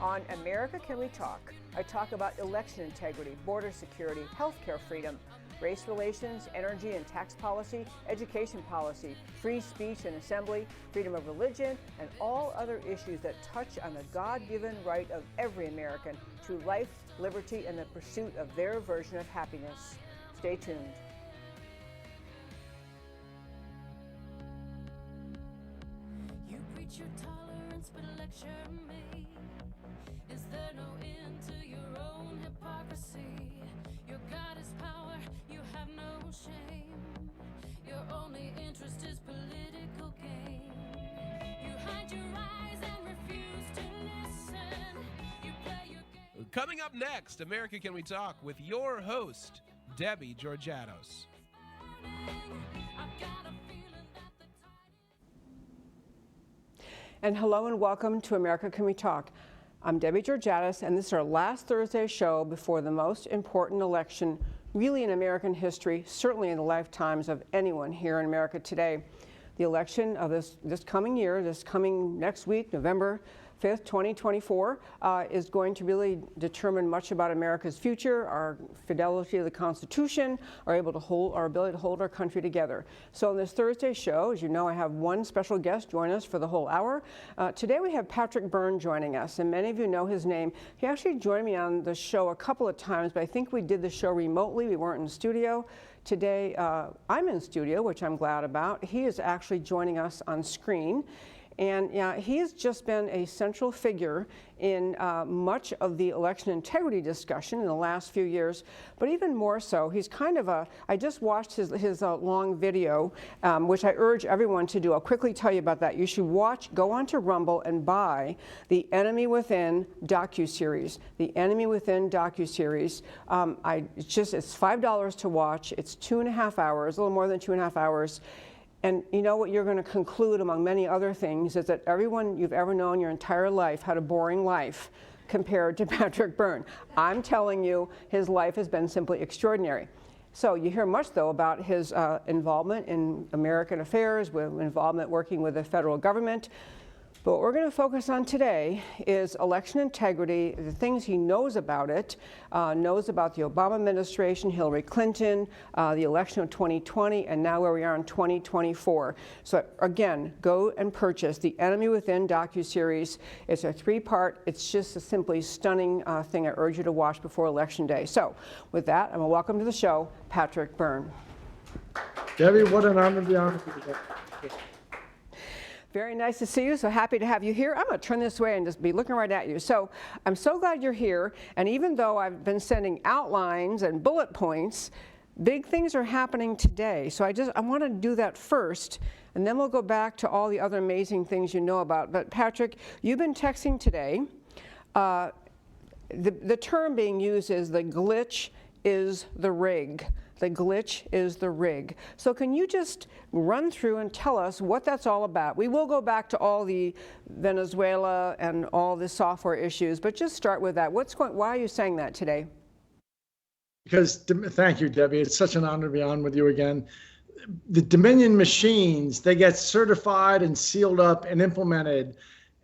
On America Can We Talk, I talk about election integrity, border security, healthcare freedom, race relations, energy and tax policy, education policy, free speech and assembly, freedom of religion, and all other issues that touch on the God-given right of every American to life, liberty, and the pursuit of their version of happiness. Stay tuned. You preach your tolerance, but lecture me. Is there no end to your own hypocrisy? Your God is power, you have no shame. Your only interest is political gain. You hide your eyes and refuse to listen. You play your game. Coming up next, America Can We Talk with your host, Debbie Georgeatos. I've got a feeling that the tide. And hello and welcome to America Can We Talk. I'm Debbie Georgeatos, and this is our last Thursday show before the most important election really in American history, certainly in the lifetimes of anyone here in America today. The election of this coming year, this coming next week, November 5th, 2024, is going to really determine much about America's future, our fidelity to the Constitution, our ability to hold our country together. So on this Thursday show, as you know, I have one special guest join us for the whole hour. Today we have Patrick Byrne joining us, and many of you know his name. He actually joined me on the show a couple of times, but I think we did the show remotely. We weren't in studio. Today, I'm in studio, which I'm glad about. He is actually joining us on screen. And he has just been a central figure in much of the election integrity discussion in the last few years, but even more so, he's kind of I just watched his long video, which I urge everyone to do. I'll quickly tell you about that. You should go onto Rumble and buy the Enemy Within docuseries. The Enemy Within docuseries. It's $5 to watch. It's 2.5 hours, a little more than 2.5 hours. And you know what you're going to conclude, among many other things, is that everyone you've ever known your entire life had a boring life compared to Patrick Byrne. I'm telling you, his life has been simply extraordinary. So you hear much, though, about his involvement in American affairs, with involvement working with the federal government. But what we're going to focus on today is election integrity, the things he knows about it, knows about the Obama administration, Hillary Clinton, the election of 2020, and now where we are in 2024. So again, go and purchase the Enemy Within docuseries. It's a 3-part. It's just a simply stunning thing I urge you to watch before Election Day. So with that, I'm going to welcome to the show Patrick Byrne. Debbie, what an honor to be on with you today. Very nice to see you. So happy to have you here. I'm going to turn this way and just be looking right at you. So I'm so glad you're here. And even though I've been sending outlines and bullet points, big things are happening today. So I want to do that first, and then we'll go back to all the other amazing things you know about. But Patrick, you've been texting today. The term being used is the glitch is the rig. The glitch is the rig. So can you just run through and tell us what that's all about? We will go back to all the Venezuela and all the software issues, but just start with that. Why are you saying that today? Thank you, Debbie. It's such an honor to be on with you again. The Dominion machines, they get certified and sealed up and implemented.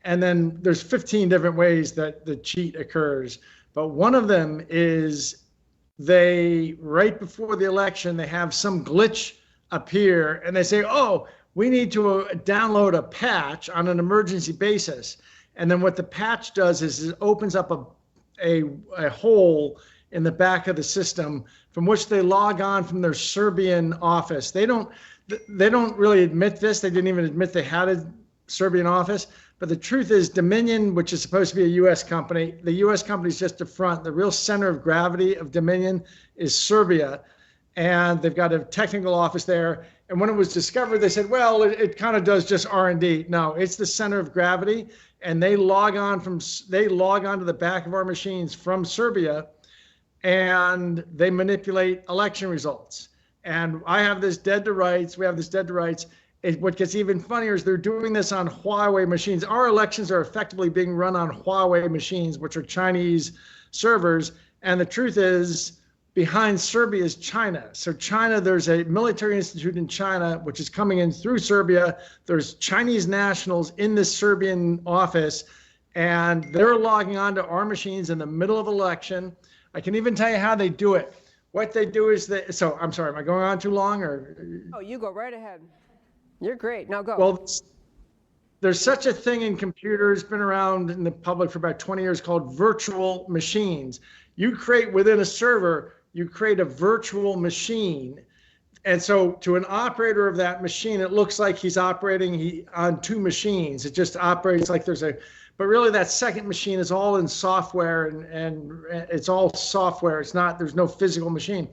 And then there's 15 different ways that the cheat occurs. But one of them is right before the election, they have some glitch appear and they say, oh, we need to download a patch on an emergency basis. And then what the patch does is it opens up a hole in the back of the system from which they log on from their Serbian office. They don't really admit this. They didn't even admit they had a Serbian office. But the truth is Dominion, which is supposed to be a U.S. company, the U.S. company is just a front. The real center of gravity of Dominion is Serbia. And they've got a technical office there. And when it was discovered, they said, well, it kind of does just R&D. No, it's the center of gravity. And they log on to the back of our machines from Serbia, and they manipulate election results. And I have this dead to rights. We have this dead to rights. What gets even funnier is they're doing this on Huawei machines. Our elections are effectively being run on Huawei machines, which are Chinese servers. And the truth is, behind Serbia is China. So China, there's a military institute in China, which is coming in through Serbia. There's Chinese nationals in this Serbian office. and they're logging onto our machines in the middle of election. I can even tell you how they do it. What they do is so I'm sorry, am I going on too long or? Oh, you go right ahead. You're great. Now go. Well, there's such a thing in computers, been around in the public for about 20 years, called virtual machines. You create within a server, you create a virtual machine. And so to an operator of that machine, it looks like he's operating on two machines. It just operates like but really that second machine is all in software and it's all software. There's no physical machine.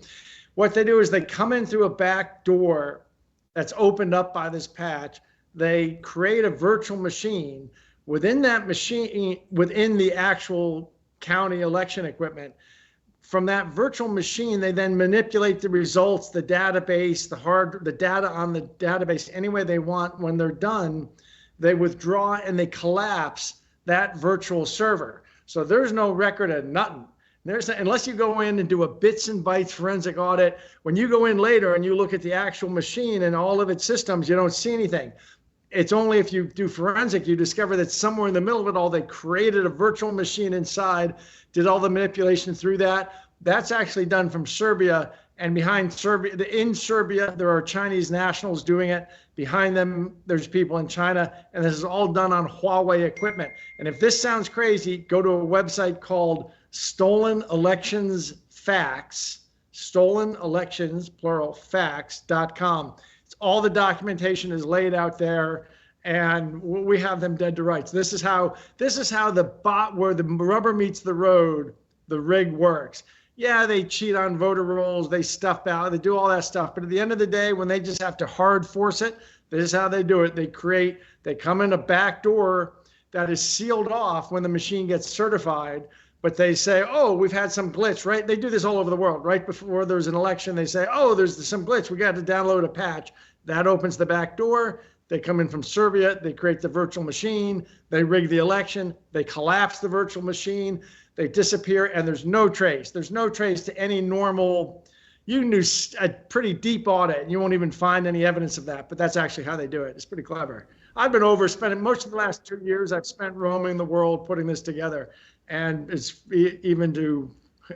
What they do is they come in through a back door that's opened up by this patch. They create a virtual machine. Within that machine, within the actual county election equipment, from that virtual machine, they then manipulate the results, the database, the data on the database any way they want. When they're done, they withdraw and they collapse that virtual server. So there's no record of nothing. Unless you go in and do a bits and bytes forensic audit, when you go in later and you look at the actual machine and all of its systems, you don't see anything. It's only if you do forensic, you discover that somewhere in the middle of it all, they created a virtual machine inside, did all the manipulation through that. That's actually done from Serbia. And in Serbia, there are Chinese nationals doing it. Behind them, there's people in China. And this is all done on Huawei equipment. And if this sounds crazy, go to a website called Stolen Elections Facts, Stolen Elections, plural, facts.com. All the documentation is laid out there, and we have them dead to rights. This is how where the rubber meets the road, the rig works. Yeah, they cheat on voter rolls, they stuff out, they do all that stuff. But at the end of the day, when they just have to hard force it, this is how they do it. They come in a back door that is sealed off when the machine gets certified. But they say, oh, we've had some glitch, right? They do this all over the world. Right before there's an election, they say, oh, there's some glitch. We got to download a patch. That opens the back door. They come in from Serbia. They create the virtual machine. They rig the election. They collapse the virtual machine. They disappear, and there's no trace. There's no trace to any normal. You can do a pretty deep audit, and you won't even find any evidence of that. But that's actually how they do it. It's pretty clever. I've been spending most of the last 2 years, I've spent roaming the world putting this together. And it's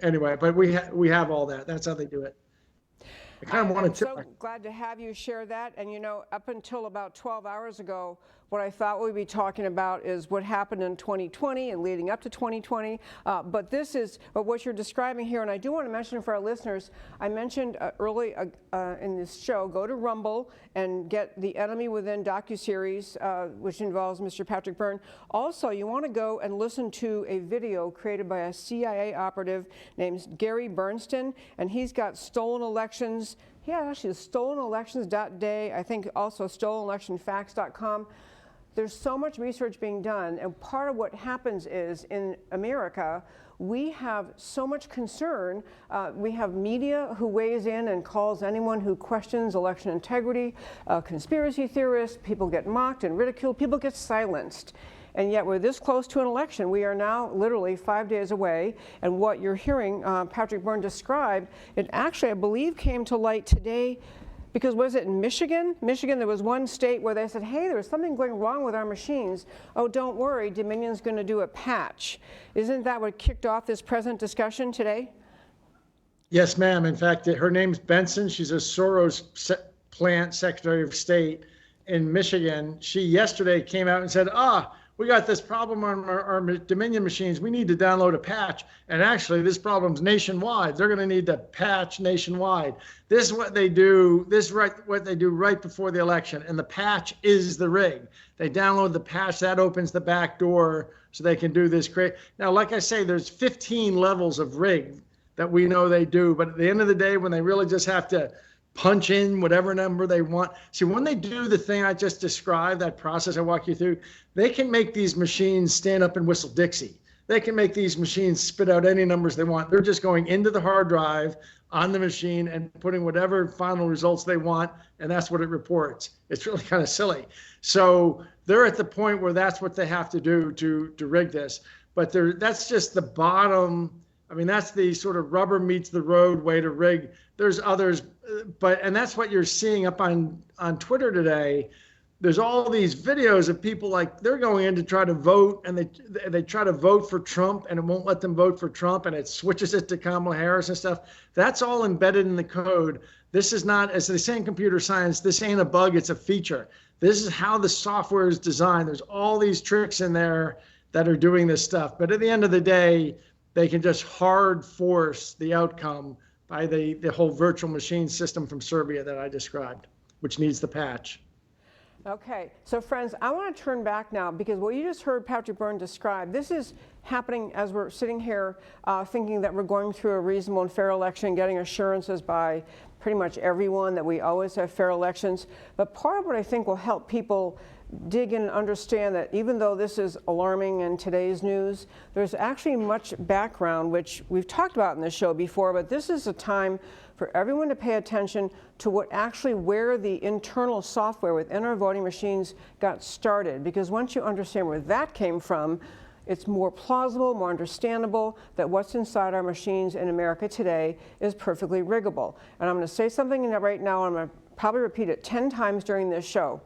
anyway, but we have all that. That's how they do it. I kind of wanted to. I'm so glad to have you share that. And up until about 12 hours ago, what I thought we'd be talking about is what happened in 2020 and leading up to 2020. But this is what you're describing here. And I do want to mention for our listeners, I mentioned early in this show, go to Rumble and get the Enemy Within docuseries, which involves Mr. Patrick Byrne. Also, you want to go and listen to a video created by a CIA operative named Gary Bernstein, and he's got stolen elections. Yeah, actually, stolenolections.day. I think also stolenolectionfacts.com. There's so much research being done, and part of what happens is in America, we have so much concern. We have media who weighs in and calls anyone who questions election integrity, conspiracy theorists, people get mocked and ridiculed, people get silenced. And yet we're this close to an election. We are now literally 5 days away. And what you're hearing Patrick Byrne describe, it actually, I believe, came to light today because was it in Michigan? Michigan, there was one state where they said, hey, there's something going wrong with our machines. Oh, don't worry, Dominion's going to do a patch. Isn't that what kicked off this present discussion today? Yes, ma'am. In fact, her name's Benson. She's a Soros plant Secretary of State in Michigan. She yesterday came out and said, we got this problem on our Dominion machines. We need to download a patch. And actually, this problem's nationwide. They're going to need to patch nationwide. This is what they do. What they do right before the election. And the patch is the rig. They download the patch. That opens the back door so they can do this. Now, like I say, there's 15 levels of rig that we know they do. But at the end of the day, when they really just have to punch in whatever number they want. See, when they do the thing I just described, that process I walk you through, they can make these machines stand up and whistle Dixie. They can make these machines spit out any numbers they want. They're just going into the hard drive on the machine and putting whatever final results they want, and that's what it reports. It's really kind of silly. So they're at the point where that's what they have to do to rig this. But that's just the bottom. I mean, that's the sort of rubber meets the road way to rig. There's others, and that's what you're seeing up on Twitter today. there's all these videos of people like they're going in to try to vote, and they try to vote for Trump, and it won't let them vote for Trump, and it switches it to Kamala Harris and stuff. That's all embedded in the code. This is not, as they say in computer science, this ain't a bug, it's a feature. This is how the software is designed. There's all these tricks in there that are doing this stuff. But at the end of the day, they can just hard force the outcome by the whole virtual machine system from Serbia that I described, which needs the patch. Okay, so friends, I want to turn back now because what you just heard Patrick Byrne describe, this is happening as we're sitting here thinking that we're going through a reasonable and fair election, getting assurances by pretty much everyone that we always have fair elections. But part of what I think will help people dig in and understand that even though this is alarming in today's news, there's actually much background, which we've talked about in this show before, but this is a time for everyone to pay attention to where the internal software within our voting machines got started. Because once you understand where that came from, it's more plausible, more understandable that what's inside our machines in America today is perfectly riggable. And I'm going to say something right now, and I'm going to probably repeat it 10 times during this show.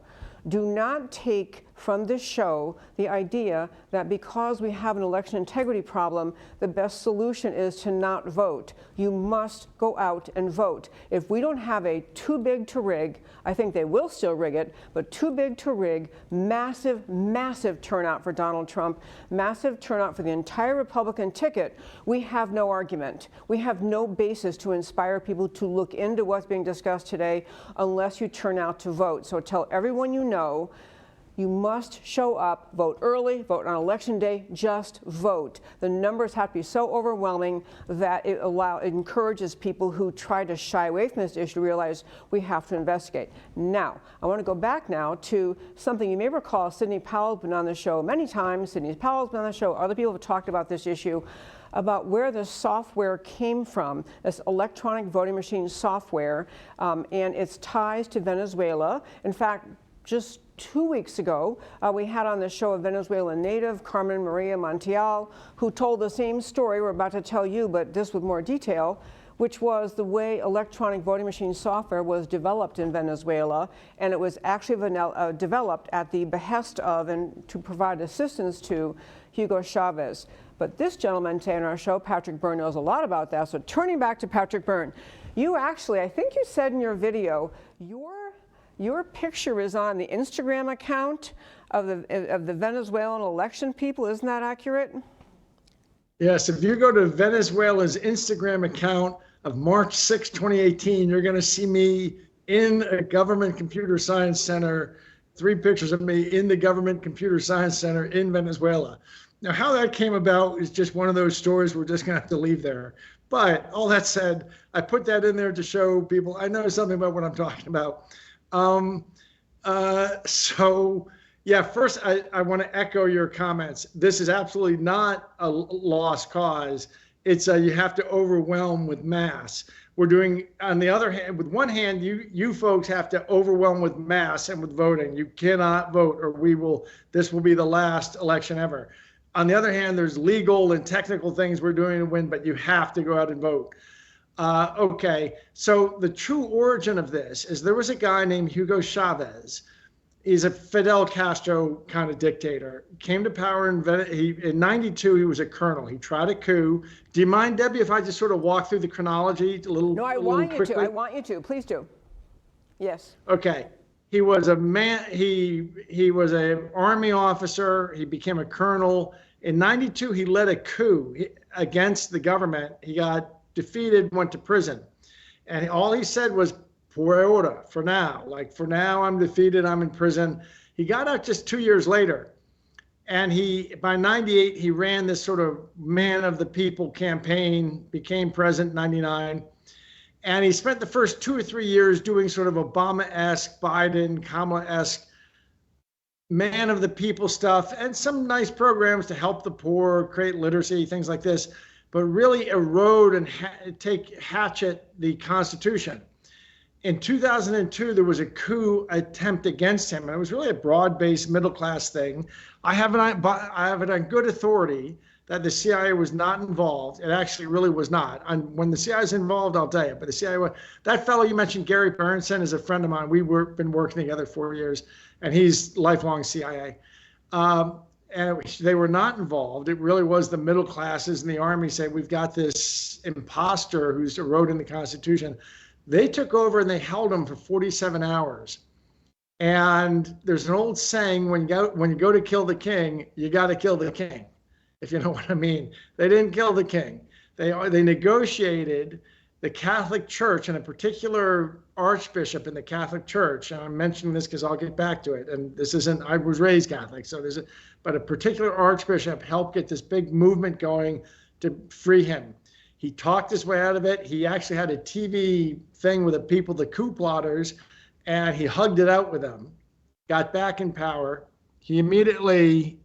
Do not take from this show the idea that because we have an election integrity problem, the best solution is to not vote. You must go out and vote. If we don't have a too big to rig, I think they will still rig it, but too big to rig, massive, massive turnout for Donald Trump, massive turnout for the entire Republican ticket, we have no argument. We have no basis to inspire people to look into what's being discussed today unless you turn out to vote. So tell everyone you know, you must show up, vote early, vote on election day, just vote. The numbers have to be so overwhelming that it encourages people who try to shy away from this issue to realize we have to investigate. Now, I want to go back now to something you may recall. Sidney Powell's been on the show many times. Sidney Powell's been on the show. Other people have talked about this issue, about where the software came from, this electronic voting machine software, and its ties to Venezuela. In fact, just 2 weeks ago, we had on the show a Venezuelan native, Carmen Maria Montiel, who told the same story we're about to tell you, but this with more detail, which was the way electronic voting machine software was developed in Venezuela, and it was actually developed at the behest of and to provide assistance to Hugo Chavez. But this gentleman today on our show, Patrick Byrne, knows a lot about that. So turning back to Patrick Byrne, you actually, I think you said in your video, your picture is on the Instagram account of the Venezuelan election people. Isn't that accurate? Yes, if you go to Venezuela's Instagram account of March 6, 2018, you're going to see me in a government computer science center, 3 pictures of me in the government computer science center in Venezuela. Now, how that came about is just one of those stories we're just going to have to leave there. But all that said, I put that in there to show people I know something about what I'm talking about. So yeah, first I want to echo your comments. This is absolutely not a lost cause. It's you have to overwhelm with mass. We're doing, on the other hand, with one hand, you folks have to overwhelm with mass and with voting. You cannot vote or this will be the last election ever. On the other hand, there's legal and technical things we're doing to win, but you have to go out and vote. Okay, so the true origin of this is there was a guy named Hugo Chavez. He's a Fidel Castro kind of dictator. Came to power in 92, he was a colonel. He tried a coup. Do you mind, Debbie, if I just sort of walk through the chronology a little? No, I want you to. I want you to. Please do. Yes. Okay. He was a man, he was an army officer. He became a colonel. In 92, he led a coup against the government. He got defeated, went to prison. And all he said was, por ahora, for now. Like, for now, I'm defeated, I'm in prison. He got out just 2 years later. And by 98, he ran this sort of man of the people campaign, became president in 99. And he spent the first 2 or 3 years doing sort of Obama-esque, Biden, Kamala-esque man of the people stuff and some nice programs to help the poor, create literacy, things like this, but really erode and hatchet the Constitution. In 2002, there was a coup attempt against him, and it was really a broad-based middle-class thing. I have it on good authority that the CIA was not involved. It actually really was not. And when the CIA is involved, I'll tell you. But the CIA, that fellow you mentioned, Gary Byrne, is a friend of mine. Been working together 4 years, and he's lifelong CIA. And they were not involved. It really was the middle classes and the army say, we've got this imposter who's eroding the Constitution. They took over and they held him for 47 hours. And there's an old saying, when you go to kill the king, you got to kill the king, if you know what I mean. They didn't kill the king. They negotiated the Catholic Church and a particular archbishop in the Catholic Church. And I'm mentioning this because I'll get back to it. And this isn't, I was raised Catholic, so but a particular archbishop helped get this big movement going to free him. He talked his way out of it. He actually had a TV thing with the coup plotters, and he hugged it out with them, got back in power. He immediately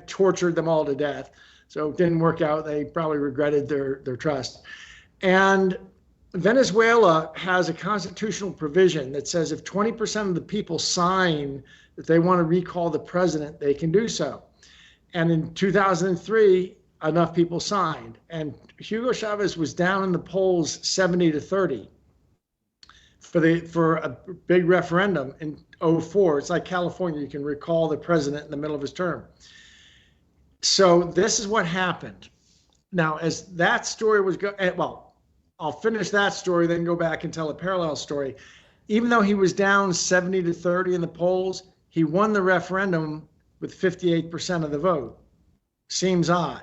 tortured them all to death. So it didn't work out. They probably regretted their trust. And Venezuela has a constitutional provision that says if 20% of the people sign that they want to recall the president, they can do so. And in 2003, enough people signed. And Hugo Chavez was down in the polls 70-30 for a big referendum in 2004. It's like California, you can recall the president in the middle of his term. So this is what happened. Now, as that story was I'll finish that story, then go back and tell a parallel story. Even though he was down 70-30 in the polls, he won the referendum with 58% of the vote. Seems odd.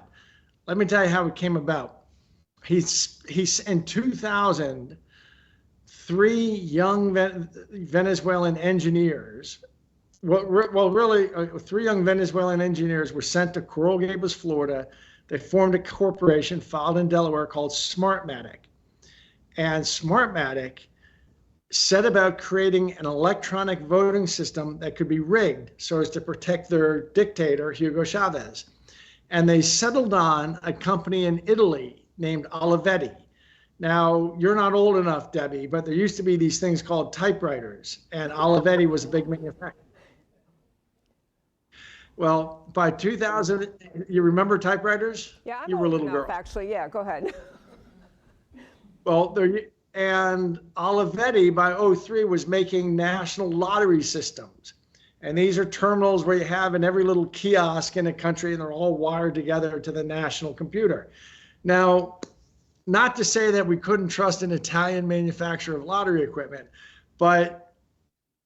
Let me tell you how it came about. He's in 2000, 3 young Venezuelan engineers, 3 young Venezuelan engineers were sent to Coral Gables, Florida. They formed a corporation filed in Delaware called Smartmatic. And Smartmatic set about creating an electronic voting system that could be rigged so as to protect their dictator, Hugo Chavez. And they settled on a company in Italy named Olivetti. Now, you're not old enough, Debbie, but there used to be these things called typewriters, and Olivetti was a big manufacturer. Well, by 2000, you remember typewriters? Yeah, I'm you were a old little enough, girl. actually. Yeah, go ahead. Well, and Olivetti by 2003 was making national lottery systems. And these are terminals where you have in every little kiosk in a country, and they're all wired together to the national computer. Now, not to say that we couldn't trust an Italian manufacturer of lottery equipment, but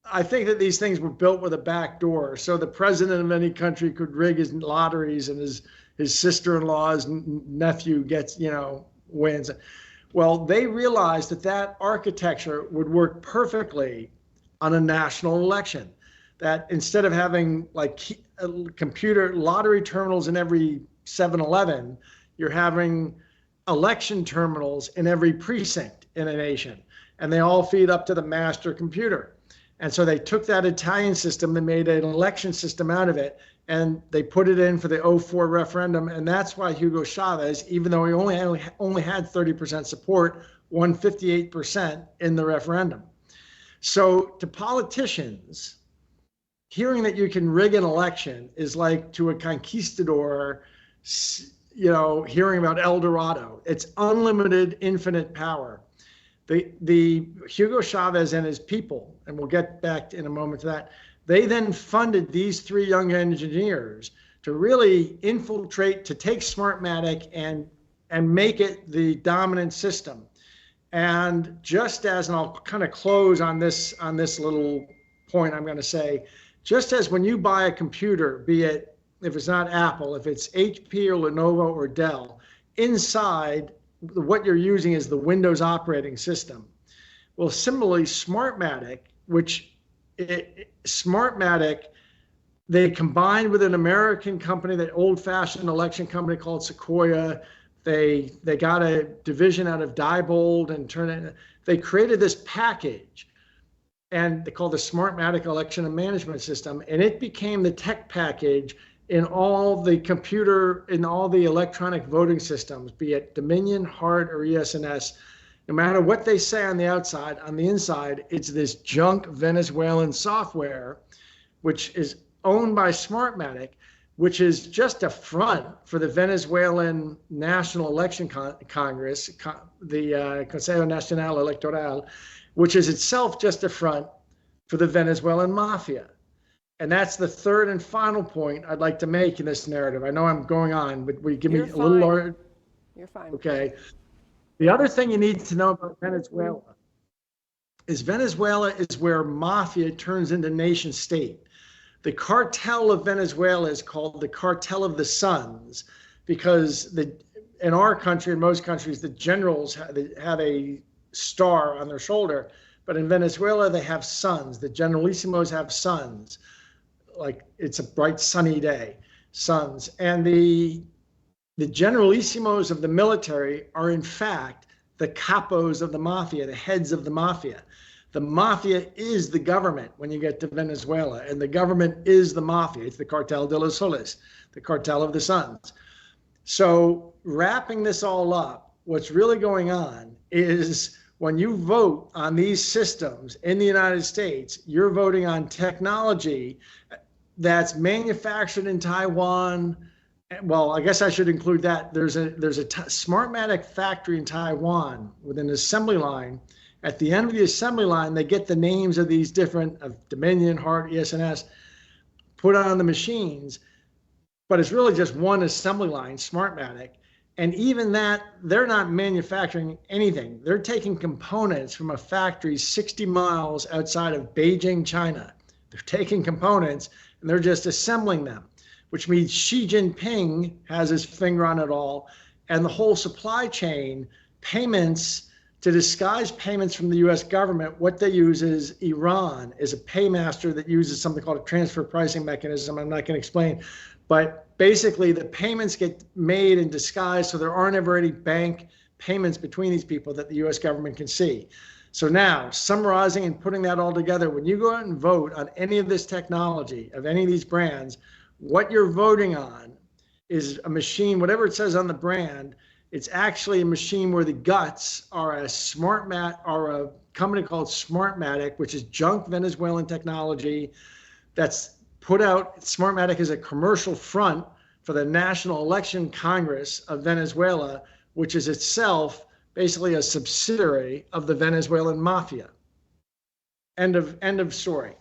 I think that these things were built with a back door. So the president of any country could rig his lotteries and his sister-in-law's nephew gets, wins. Well, they realized that architecture would work perfectly on a national election. That instead of having like computer lottery terminals in every 7-Eleven, you're having election terminals in every precinct in a nation, and they all feed up to the master computer. And so they took that Italian system, they made an election system out of it, and they put it in for the 2004 referendum. And that's why Hugo Chavez, even though he only had 30% support, won 58% in the referendum. So to politicians, hearing that you can rig an election is like to a conquistador, hearing about El Dorado. It's unlimited, infinite power. The Hugo Chavez and his people, and we'll get back in a moment to that, they then funded these 3 young engineers to really infiltrate, to take Smartmatic and make it the dominant system. And just as, and I'll kind of close on this little point I'm going to say, just as when you buy a computer, be it, if it's not Apple, if it's HP or Lenovo or Dell, inside what you're using is the Windows operating system. Well, similarly, Smartmatic, they combined with an American company, that old-fashioned election company called Sequoia. They got a division out of Diebold and they created this package, and they called the Smartmatic Election and Management System, and it became the tech package in all the electronic voting systems, be it Dominion, HART, or ES&S. No matter what they say on the outside, on the inside, it's this junk Venezuelan software, which is owned by Smartmatic, which is just a front for the Venezuelan National Election Congress, the Consejo Nacional Electoral, which is itself just a front for the Venezuelan mafia. And that's the third and final point I'd like to make in this narrative. I know I'm going on, but will you give me a little more? You're fine. Okay. The other thing you need to know about Venezuela is where mafia turns into nation state. The cartel of Venezuela is called the cartel of the sons because in our country, in most countries, the generals have a star on their shoulder, but in Venezuela, they have sons. The generalissimos have sons, like it's a bright sunny day, sons. And the generalissimos of the military are in fact the capos of the mafia, the heads of the mafia. The mafia is the government when you get to Venezuela, and the government is the mafia. It's the cartel de los soles, the cartel of the sons. So wrapping this all up, what's really going on is when you vote on these systems in the United States, you're voting on technology that's manufactured in Taiwan. Well, I guess I should include that. There's a Smartmatic factory in Taiwan with an assembly line. At the end of the assembly line, they get the names of these different, of Dominion, Hart, ES&S, put on the machines, but it's really just one assembly line, Smartmatic. And even that, they're not manufacturing anything. They're taking components from a factory 60 miles outside of Beijing, China. They're taking components and they're just assembling them, which means Xi Jinping has his finger on it all. And the whole supply chain, payments, to disguise payments from the US government, what they use is Iran is a paymaster that uses something called a transfer pricing mechanism. I'm not going to explain, but basically the payments get made in disguise, so there aren't ever any bank payments between these people that the US government can see. So now, summarizing and putting that all together, when you go out and vote on any of this technology, of any of these brands, what you're voting on is a machine, whatever it says on the brand, it's actually a machine where the guts are a company called Smartmatic, which is junk Venezuelan technology that's put out. Smartmatic is a commercial front for the National Election Congress of Venezuela, which is itself basically a subsidiary of the Venezuelan mafia. End of story.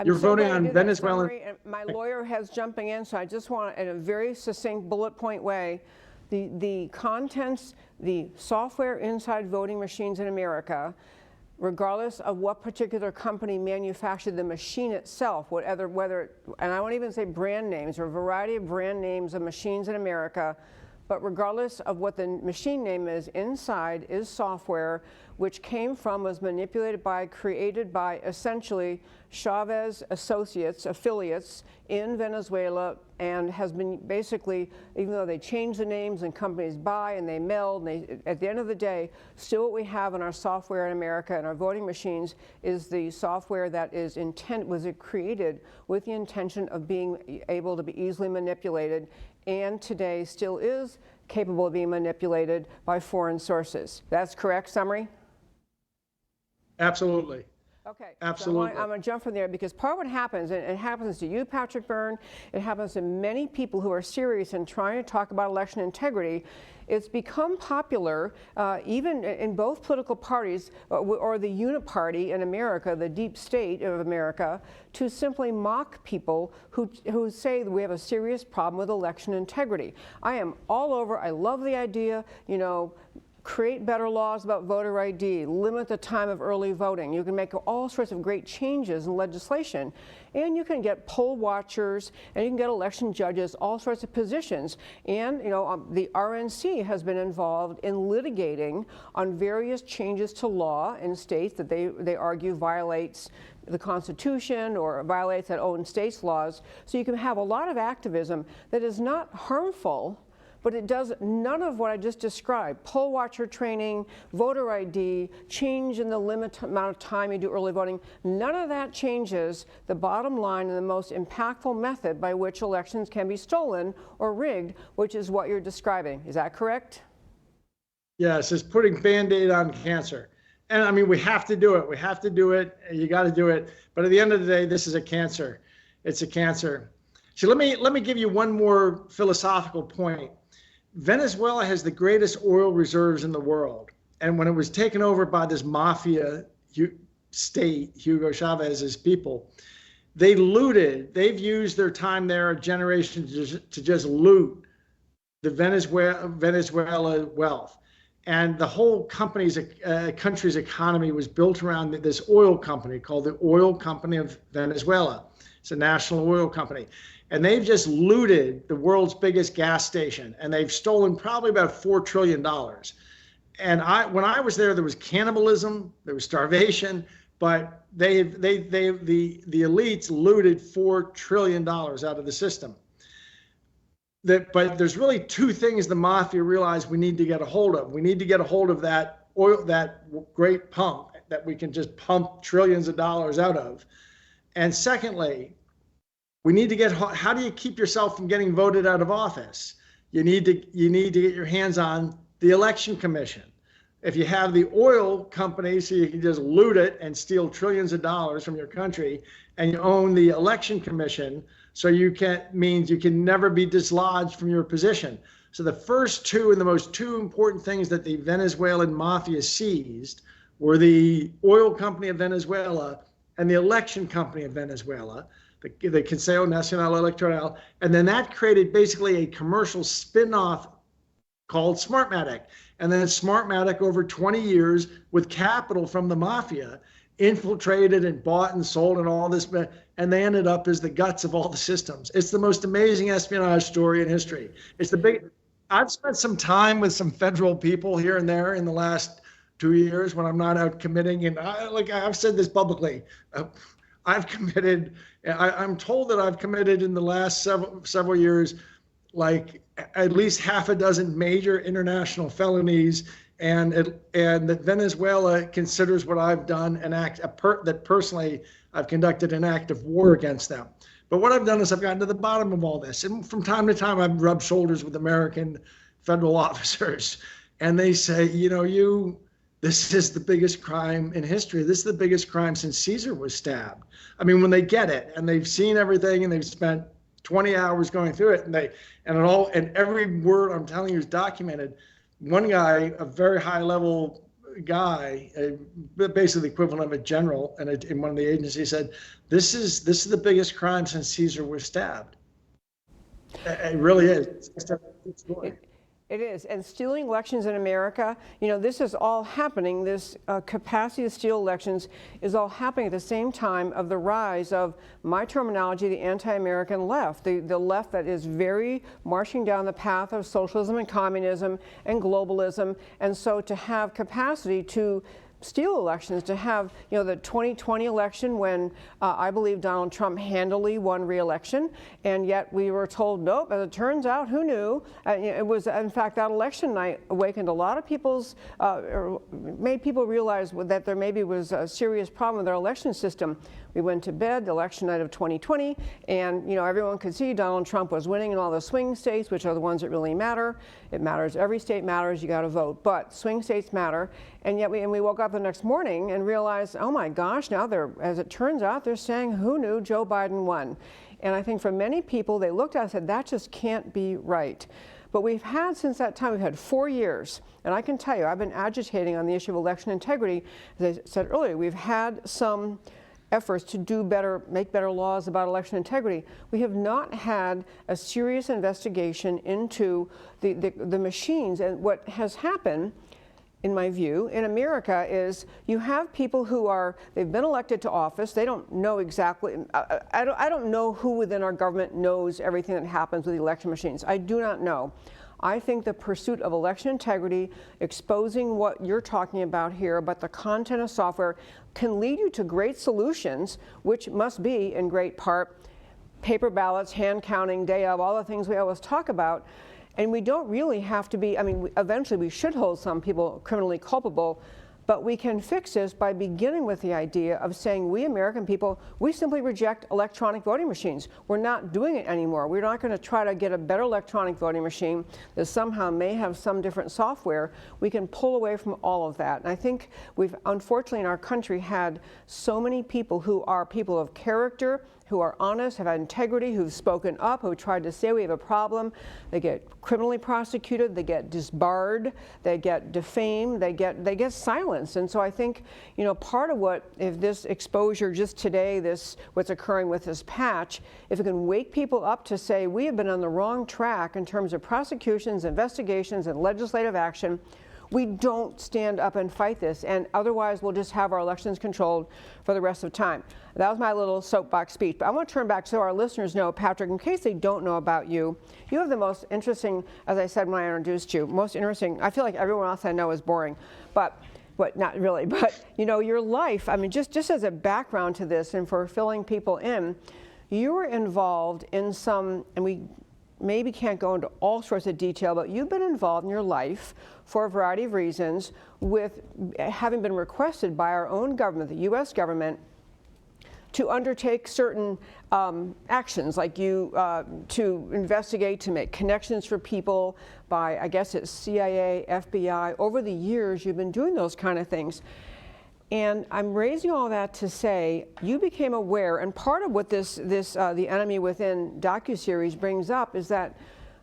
You're voting on Venezuelan. My lawyer has jumping in, so I just want, in a very succinct bullet point way, the contents, the software inside voting machines in America, regardless of what particular company manufactured the machine itself, whether, and I won't even say brand names, or a variety of brand names of machines in America, but regardless of what the machine name is, inside is software which came from, was manipulated by, created by essentially Chavez affiliates in Venezuela, and has been basically, even though they change the names and companies buy and they meld, and at the end of the day, still what we have in our software in America and our voting machines is the software that was created with the intention of being able to be easily manipulated, and today still is capable of being manipulated by foreign sources. That's correct summary? Absolutely. Okay, absolutely. So I'm going to jump from there, because part of what happens, and it happens to you, Patrick Byrne, it happens to many people who are serious in trying to talk about election integrity. It's become popular, even in both political parties, or the uniparty in America, the deep state of America, to simply mock people who say that we have a serious problem with election integrity. I am all over, I love the idea, you know, create better laws about voter ID, limit the time of early voting. You can make all sorts of great changes in legislation, and you can get poll watchers, and you can get election judges, all sorts of positions. And you know, the RNC has been involved in litigating on various changes to law in states that they argue violates the Constitution or violates that own states' laws. So you can have a lot of activism that is not harmful, but it does none of what I just described: poll watcher training, voter ID, change in the amount of time you do early voting. None of that changes the bottom line and the most impactful method by which elections can be stolen or rigged, which is what you're describing. Is that correct? Yes, it's putting Band-Aid on cancer. And I mean, we have to do it. We have to do it. You got to do it. But at the end of the day, this is a cancer. It's a cancer. So let me give you one more philosophical point. Venezuela has the greatest oil reserves in the world. And when it was taken over by this mafia state, Hugo Chavez's people, they've used their time there, a generation, to just loot the Venezuela wealth. And the whole country's economy was built around this oil company called the Oil Company of Venezuela. It's a national oil company. And they've just looted the world's biggest gas station, and they've stolen probably about $4 trillion. And when I was there was cannibalism, there was starvation, but the elites looted $4 trillion out of the system. But there's really two things the mafia realized we need to get a hold of. We need to get a hold of that oil, that great pump that we can just pump trillions of dollars out of. And secondly, we need to get, how do you keep yourself from getting voted out of office? You need to get your hands on the election commission. If you have the oil company, so you can just loot it and steal trillions of dollars from your country, and you own the election commission, so means you can never be dislodged from your position. So the first two and the most two important things that the Venezuelan mafia seized were the oil company of Venezuela and the election company of Venezuela, the Consejo Nacional Electoral, and then that created basically a commercial spin-off called Smartmatic. And then Smartmatic, over 20 years, with capital from the mafia, infiltrated and bought and sold and all this, and they ended up as the guts of all the systems. It's the most amazing espionage story in history. I've spent some time with some federal people here and there in the last 2 years when I'm not out committing, and I've said this publicly. I'm told that I've committed in the last several years, like at least half a dozen major international felonies, and that Venezuela considers what I've done that personally I've conducted an act of war against them. But what I've done is I've gotten to the bottom of all this, and from time to time I've rubbed shoulders with American federal officers, and they say, this is the biggest crime in history. This is the biggest crime since Caesar was stabbed. I mean, when they get it and they've seen everything and they've spent 20 hours going through it, and every word I'm telling you is documented. One guy, a very high level guy, basically the equivalent of a general in one of the agencies, said, this is the biggest crime since Caesar was stabbed. It really is. It's a good story. It is. And stealing elections in America, this is all happening. This capacity to steal elections is all happening at the same time of the rise of, my terminology, the anti-American left, the left that is very marching down the path of socialism and communism and globalism. And so to have capacity to steal elections, to have, the 2020 election when I believe Donald Trump handily won re-election, and yet we were told, nope, as it turns out, who knew? It was, in fact, that election night awakened a lot of made people realize that there maybe was a serious problem with our election system. We went to bed the election night of 2020, and everyone could see Donald Trump was winning in all the swing states, which are the ones that really matter. It matters. Every state matters. You got to vote, but swing states matter. And yet we woke up the next morning and realized, oh my gosh, now as it turns out, they're saying, who knew Joe Biden won? And I think for many people, they looked at it and said, that just can't be right. But since that time, we've had 4 years. And I can tell you, I've been agitating on the issue of election integrity. As I said earlier, we've had some efforts to do better, make better laws about election integrity. We have not had a serious investigation into the machines. And what has happened, in my view, in America is you have people they've been elected to office. They don't know exactly, I don't know who within our government knows everything that happens with the election machines. I do not know. I think the pursuit of election integrity, exposing what you're talking about here, about the content of software, can lead you to great solutions, which must be, in great part, paper ballots, hand counting, day of, all the things we always talk about. And we don't really have to be, eventually we should hold some people criminally culpable, But we can fix this by beginning with the idea of saying we American people, we simply reject electronic voting machines. We're not doing it anymore. We're not going to try to get a better electronic voting machine that somehow may have some different software. We can pull away from all of that. And I think we've unfortunately in our country had so many people who are people of character, who are honest, have had integrity, who've spoken up, who tried to say we have a problem. They get criminally prosecuted, they get disbarred, they get defamed, they get silenced. And so I think, you know, part of what, if this exposure just today, this what's occurring with this patch, if it can wake people up to say we have been on the wrong track in terms of prosecutions, investigations, and legislative action, we don't stand up and fight this, and otherwise we'll just have our elections controlled for the rest of time. That was my little soapbox speech, but I want to turn back so our listeners know, Patrick, in case they don't know about you, you have the most interesting, as I said when I introduced you, most interesting, I feel like everyone else I know is boring, but not really, but you know, your life, I mean, just as a background to this and for filling people in, you were involved in some, and we maybe can't go into all sorts of detail, but you've been involved in your life for a variety of reasons with having been requested by our own government, the U.S. government, to undertake certain actions, like you to investigate, to make connections for people by, I guess it's CIA, FBI. Over the years, you've been doing those kind of things. And I'm raising all that to say you became aware, and part of what this The Enemy Within docuseries brings up is that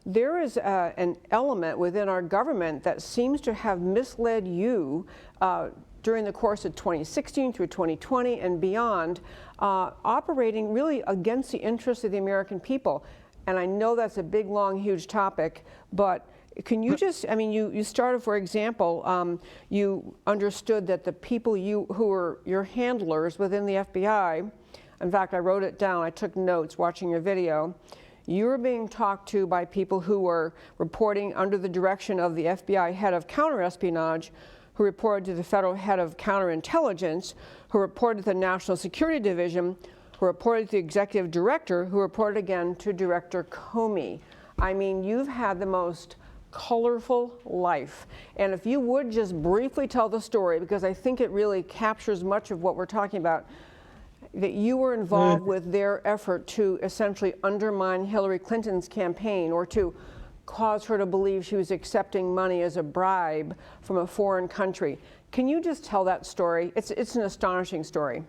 there is an element within our government that seems to have misled you during the course of 2016 through 2020 and beyond, operating really against the interests of the American people. And I know that's a big, long, huge topic, but can you just, I mean, you started, for example, you understood that the people who were your handlers within the FBI, in fact, I wrote it down, I took notes watching your video, you were being talked to by people who were reporting under the direction of the FBI head of counterespionage, who reported to the federal head of counterintelligence, who reported to the National Security Division, who reported to the executive director, who reported again to Director Comey. I mean, you've had the most colorful life. And if you would just briefly tell the story, because I think it really captures much of what we're talking about, that you were involved with their effort to essentially undermine Hillary Clinton's campaign or to cause her to believe she was accepting money as a bribe from a foreign country. Can you just tell that story? It's an astonishing story.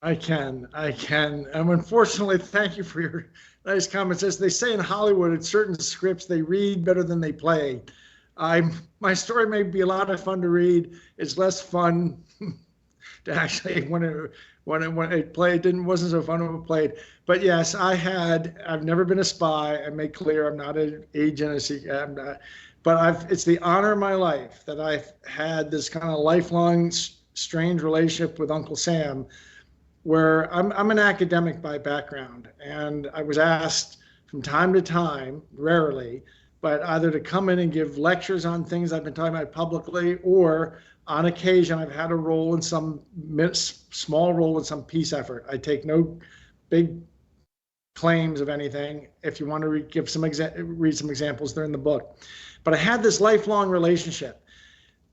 I can. And unfortunately, thank you for your nice comments. As they say in Hollywood, in certain scripts, they read better than they play. My story may be a lot of fun to read. It's less fun to actually, when it played, wasn't so fun when it played. But yes, I've never been a spy. I make clear I'm not an agent. I'm not, but it's the honor of my life that I've had this kind of lifelong strange relationship with Uncle Sam, where I'm an academic by background, and I was asked from time to time, rarely, but either to come in and give lectures on things I've been talking about publicly, or on occasion I've had a role in some small role in some peace effort. I take no big claims of anything. If you want to read some examples, they're in the book. But I had this lifelong relationship.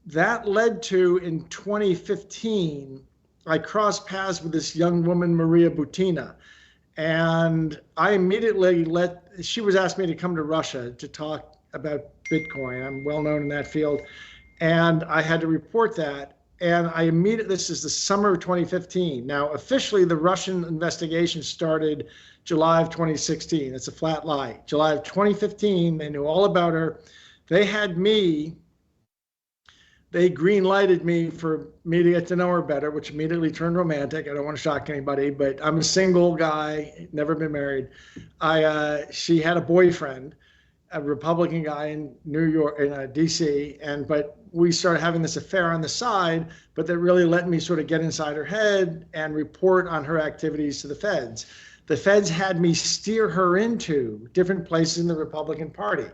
That led to, in 2015, I crossed paths with this young woman, Maria Butina, and I immediately she was asked me to come to Russia to talk about Bitcoin. I'm well known in that field, and I had to report that. And this is the summer of 2015. Now, officially, the Russian investigation started July of 2016. That's a flat lie. July of 2015, they knew all about her. They green-lighted me for me to get to know her better, which immediately turned romantic. I don't want to shock anybody, but I'm a single guy, never been married. She had a boyfriend, a Republican guy in New York, in DC, but we started having this affair on the side, but that really let me sort of get inside her head and report on her activities to the feds. The feds had me steer her into different places in the Republican Party.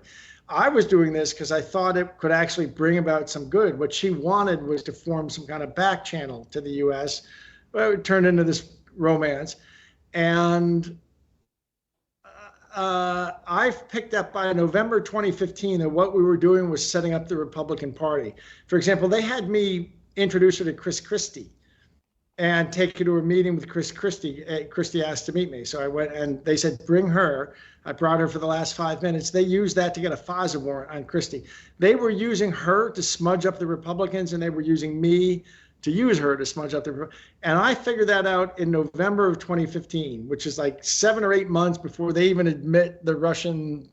I was doing this because I thought it could actually bring about some good. What she wanted was to form some kind of back channel to the U.S., but it turned into this romance. And I've picked up by November 2015 that what we were doing was setting up the Republican Party. For example, they had me introduce her to Chris Christie and take her to a meeting with Chris Christie. Christie asked to meet me. So I went, and they said, bring her. I brought her for the last 5 minutes. They used that to get a FISA warrant on Christie. They were using her to smudge up the Republicans, and they were using me to use her to smudge up the, and I figured that out in November of 2015, which is like 7 or 8 months before they even admit the Russian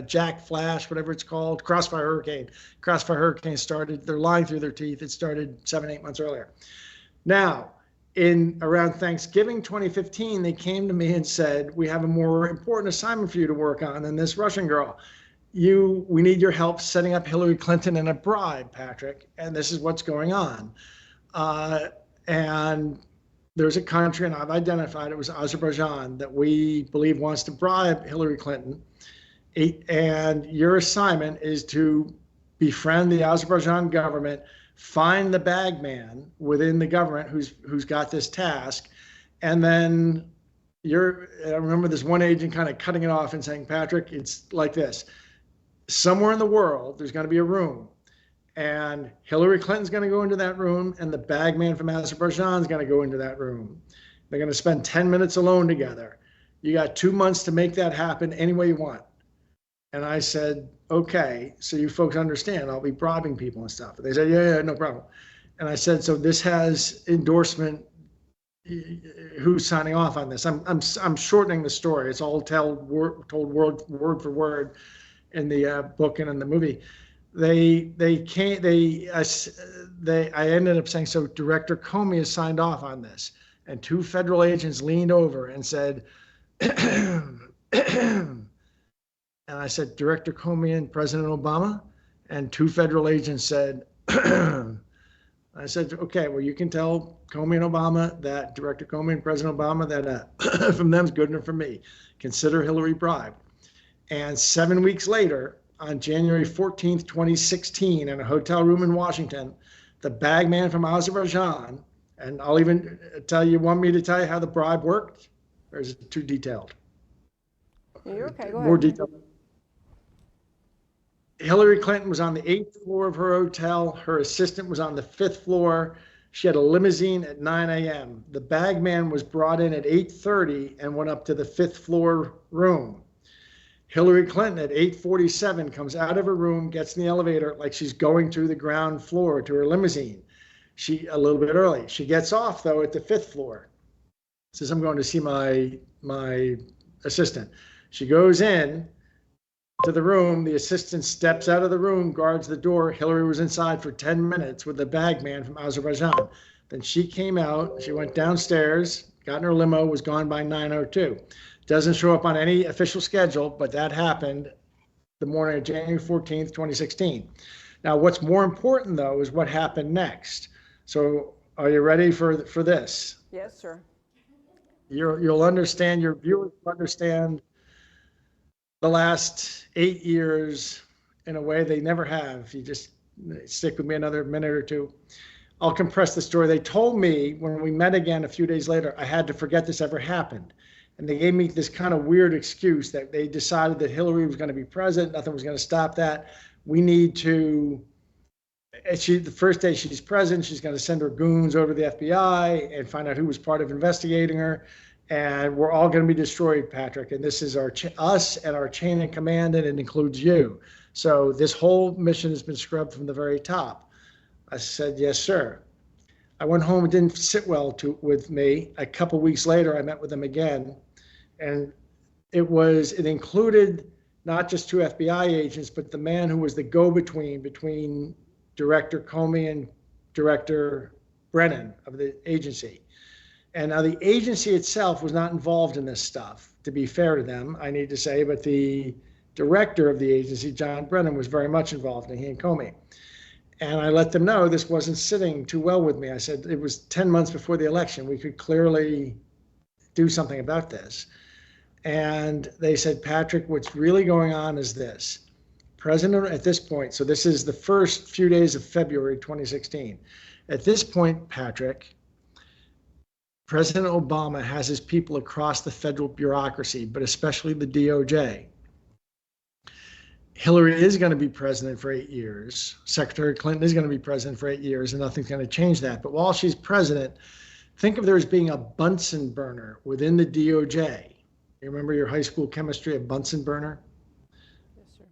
Jack Flash, whatever it's called, Crossfire Hurricane. Crossfire Hurricane started, they're lying through their teeth. It started 7, 8 months earlier. Now, in around Thanksgiving 2015, they came to me and said, we have a more important assignment for you to work on than this Russian girl. We need your help setting up Hillary Clinton in a bribe, Patrick, and this is what's going on. And there's a country, and I've identified it was Azerbaijan, that we believe wants to bribe Hillary Clinton. And your assignment is to befriend the Azerbaijan government, find the bag man within the government who's got this task. And then I remember this one agent kind of cutting it off and saying, Patrick, it's like this. Somewhere in the world, there's going to be a room. And Hillary Clinton's going to go into that room, and the bag man from Azerbaijan is going to go into that room. They're going to spend 10 minutes alone together. You got 2 months to make that happen any way you want. And I said, okay, so you folks understand, I'll be bribing people and stuff. They said, yeah, no problem. And I said, so this has endorsement. Who's signing off on this? I'm shortening the story. It's all told word for word in the book and in the movie. I ended up saying, so Director Comey has signed off on this. And 2 federal agents leaned over and said, and I said, Director Comey and President Obama? And 2 federal agents said, I said, okay, well, you can tell Comey and Obama that Director Comey and President Obama that from them's good enough for me. Consider Hillary bribed. And 7 weeks later, on January 14th, 2016, in a hotel room in Washington, the bag man from Azerbaijan, and I'll even tell you, want me to tell you how the bribe worked? Or is it too detailed? You're okay, go ahead. More detailed. Hillary Clinton was on the 8th floor of her hotel. Her assistant was on the 5th floor. She had a limousine at 9 a.m. The bag man was brought in at 8:30 and went up to the 5th floor room. Hillary Clinton at 8:47 comes out of her room, gets in the elevator like she's going through the ground floor to her limousine. A little bit early. She gets off though at the 5th floor. Says, I'm going to see my assistant. She goes in to the room. The assistant steps out of the room, guards the door. Hillary was inside for 10 minutes with the bag man from Azerbaijan. Then she came out, she went downstairs, got in her limo, was gone by 9:02. Doesn't show up on any official schedule, but that happened the morning of January 14th, 2016. Now, what's more important though is what happened next. So are you ready for this? Yes, sir. You'll understand, your viewers will understand the last 8 years in a way they never have. If you just stick with me another minute or two, I'll compress the story. They told me when we met again a few days later, I had to forget this ever happened. And they gave me this kind of weird excuse that they decided that Hillary was going to be president. Nothing was going to stop that. We need to, the first day she's president, she's going to send her goons over to the FBI and find out who was part of investigating her. And we're all going to be destroyed, Patrick. And this is us and our chain of command, and it includes you. So this whole mission has been scrubbed from the very top. I said, yes, sir. I went home. It didn't sit well with me. A couple weeks later, I met with them again. And it included not just 2 FBI agents, but the man who was the go-between between Director Comey and Director Brennan of the agency. And now the agency itself was not involved in this stuff, to be fair to them, I need to say, but the director of the agency, John Brennan, was very much involved in he and Comey. And I let them know this wasn't sitting too well with me. I said, it was 10 months before the election. We could clearly do something about this. And they said, Patrick, what's really going on is this. President, at this point, so this is the first few days of February 2016. At this point, Patrick, President Obama has his people across the federal bureaucracy, but especially the DOJ, Hillary is going to be president for 8 years. Secretary Clinton is going to be president for 8 years, and nothing's going to change that. But while she's president, think of there as being a Bunsen burner within the DOJ. You remember your high school chemistry, a Bunsen burner? Yes, sir.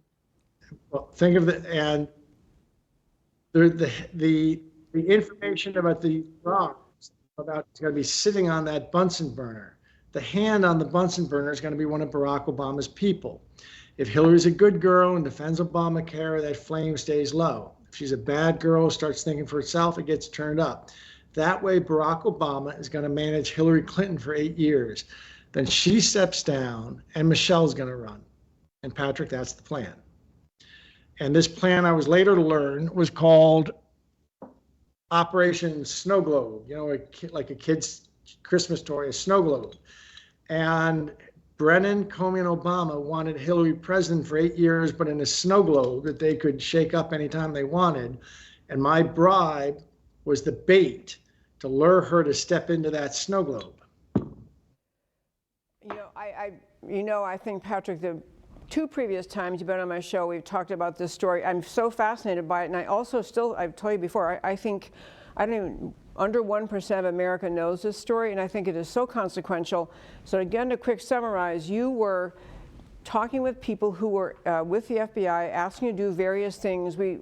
Well, think of and the information about the bombs, about it's going to be sitting on that Bunsen burner. The hand on the Bunsen burner is going to be one of Barack Obama's people. If Hillary's a good girl and defends Obamacare, that flame stays low. If she's a bad girl, starts thinking for herself, it gets turned up. That way, Barack Obama is going to manage Hillary Clinton for 8 years. Then she steps down and Michelle's going to run. And Patrick, that's the plan. And this plan, I was later to learn, was called Operation Snow Globe, you know, like a kid's Christmas toy, a snow globe. And Brennan, Comey, and Obama wanted Hillary president for 8 years, but in a snow globe that they could shake up anytime they wanted. And my bribe was the bait to lure her to step into that snow globe. I think, Patrick, the 2 previous times you've been on my show, we've talked about this story. I'm so fascinated by it, and I also I've told you before, I think, under 1% of America knows this story, and I think it is so consequential. So again, to quick summarize, you were talking with people who were with the FBI, asking you to do various things. We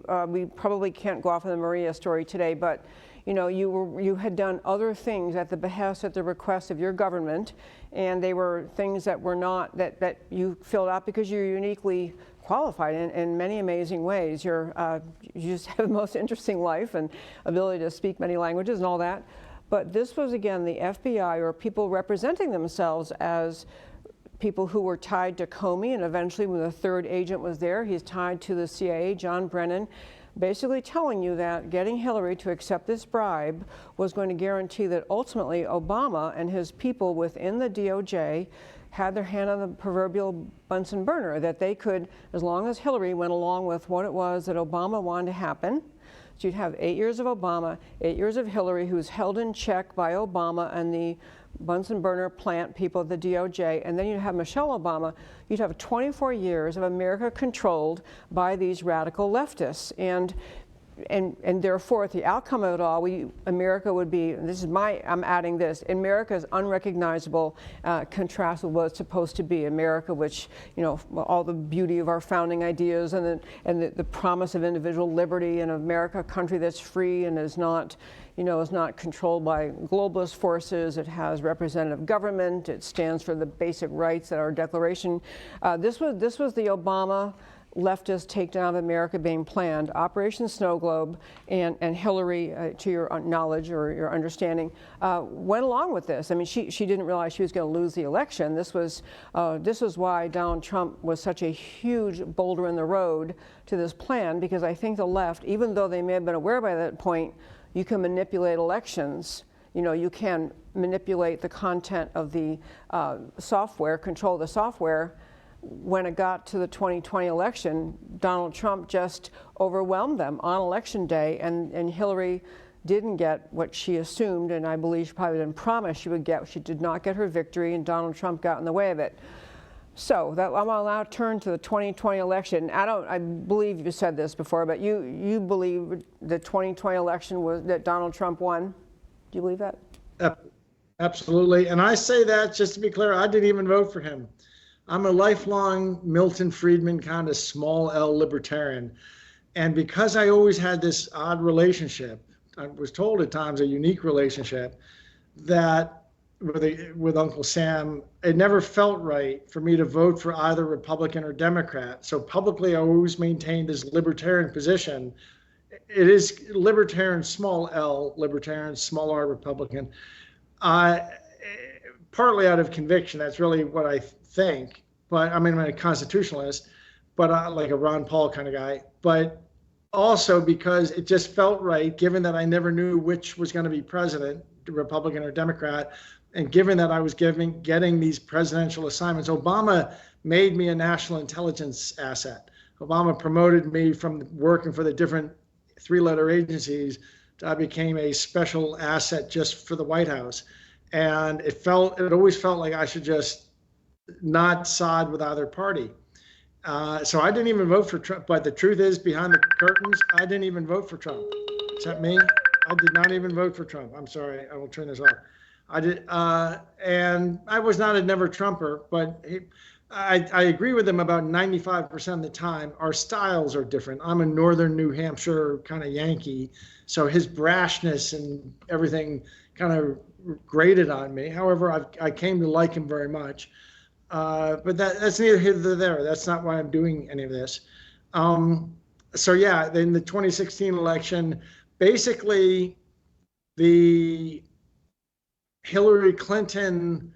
probably can't go off on the Maria story today, but you had done other things at the behest, at the request of your government, and they were things that were not, that you filled out because you're uniquely qualified in many amazing ways. You just have the most interesting life and ability to speak many languages and all that. But this was, again, the FBI, or people representing themselves as people who were tied to Comey, and eventually when the 3rd agent was there, he's tied to the CIA, John Brennan, basically telling you that getting Hillary to accept this bribe was going to guarantee that ultimately Obama and his people within the DOJ had their hand on the proverbial Bunsen burner, that they could, as long as Hillary went along with what it was that Obama wanted to happen, so you'd have 8 years of Obama, 8 years of Hillary, who's held in check by Obama and the Bunsen burner plant people at the DOJ, and then you'd have Michelle Obama. You'd have 24 years of America controlled by these radical leftists, and therefore, the outcome of it all, America would be, I'm adding this, America is unrecognizable, contrast with what it's supposed to be. America, which, all the beauty of our founding ideas and the promise of individual liberty, and America, a country that's free and is not controlled by globalist forces. It has representative government. It stands for the basic rights that our Declaration. This was the Obama leftist takedown of America being planned. Operation Snow Globe, and Hillary, to your knowledge or your understanding, went along with this. I mean, she didn't realize she was going to lose the election. This was why Donald Trump was such a huge boulder in the road to this plan, because I think the left, even though they may have been aware by that point, you can manipulate elections. You can manipulate the content of the software, control the software. When it got to the 2020 election, Donald Trump just overwhelmed them on election day, and Hillary didn't get what she assumed, and I believe she probably didn't promise she would get. She did not get her victory, and Donald Trump got in the way of it. So I'm going to now turn to the 2020 election. I believe you said this before, but you believe the 2020 election was that Donald Trump won? Do you believe that? Absolutely. And I say that, just to be clear, I didn't even vote for him. I'm a lifelong Milton Friedman kind of small L libertarian. And because I always had this odd relationship, I was told at times a unique relationship, that with Uncle Sam, it never felt right for me to vote for either Republican or Democrat. So publicly, I always maintained this libertarian position. It is libertarian, small L, libertarian, small R, Republican. Partly out of conviction, that's really what I think. But I mean, I'm a constitutionalist, but like a Ron Paul kind of guy. But also because it just felt right, given that I never knew which was going to be president, Republican or Democrat, and given that I was getting these presidential assignments. Obama made me a national intelligence asset. Obama promoted me from working for the different 3-letter agencies to I became a special asset just for the White House. And it always felt like I should just not side with either party. So I didn't even vote for Trump. But the truth is, behind the curtains, I didn't even vote for Trump. Is that me? I did not even vote for Trump. I'm sorry. I will turn this off. I did, and I was not a never Trumper, but I agree with him about 95% of the time. Our styles are different. I'm a northern New Hampshire kind of Yankee, so his brashness and everything kind of grated on me. However, I came to like him very much. But that's neither here nor there. That's not why I'm doing any of this. So yeah, in the 2016 election, basically the Hillary Clinton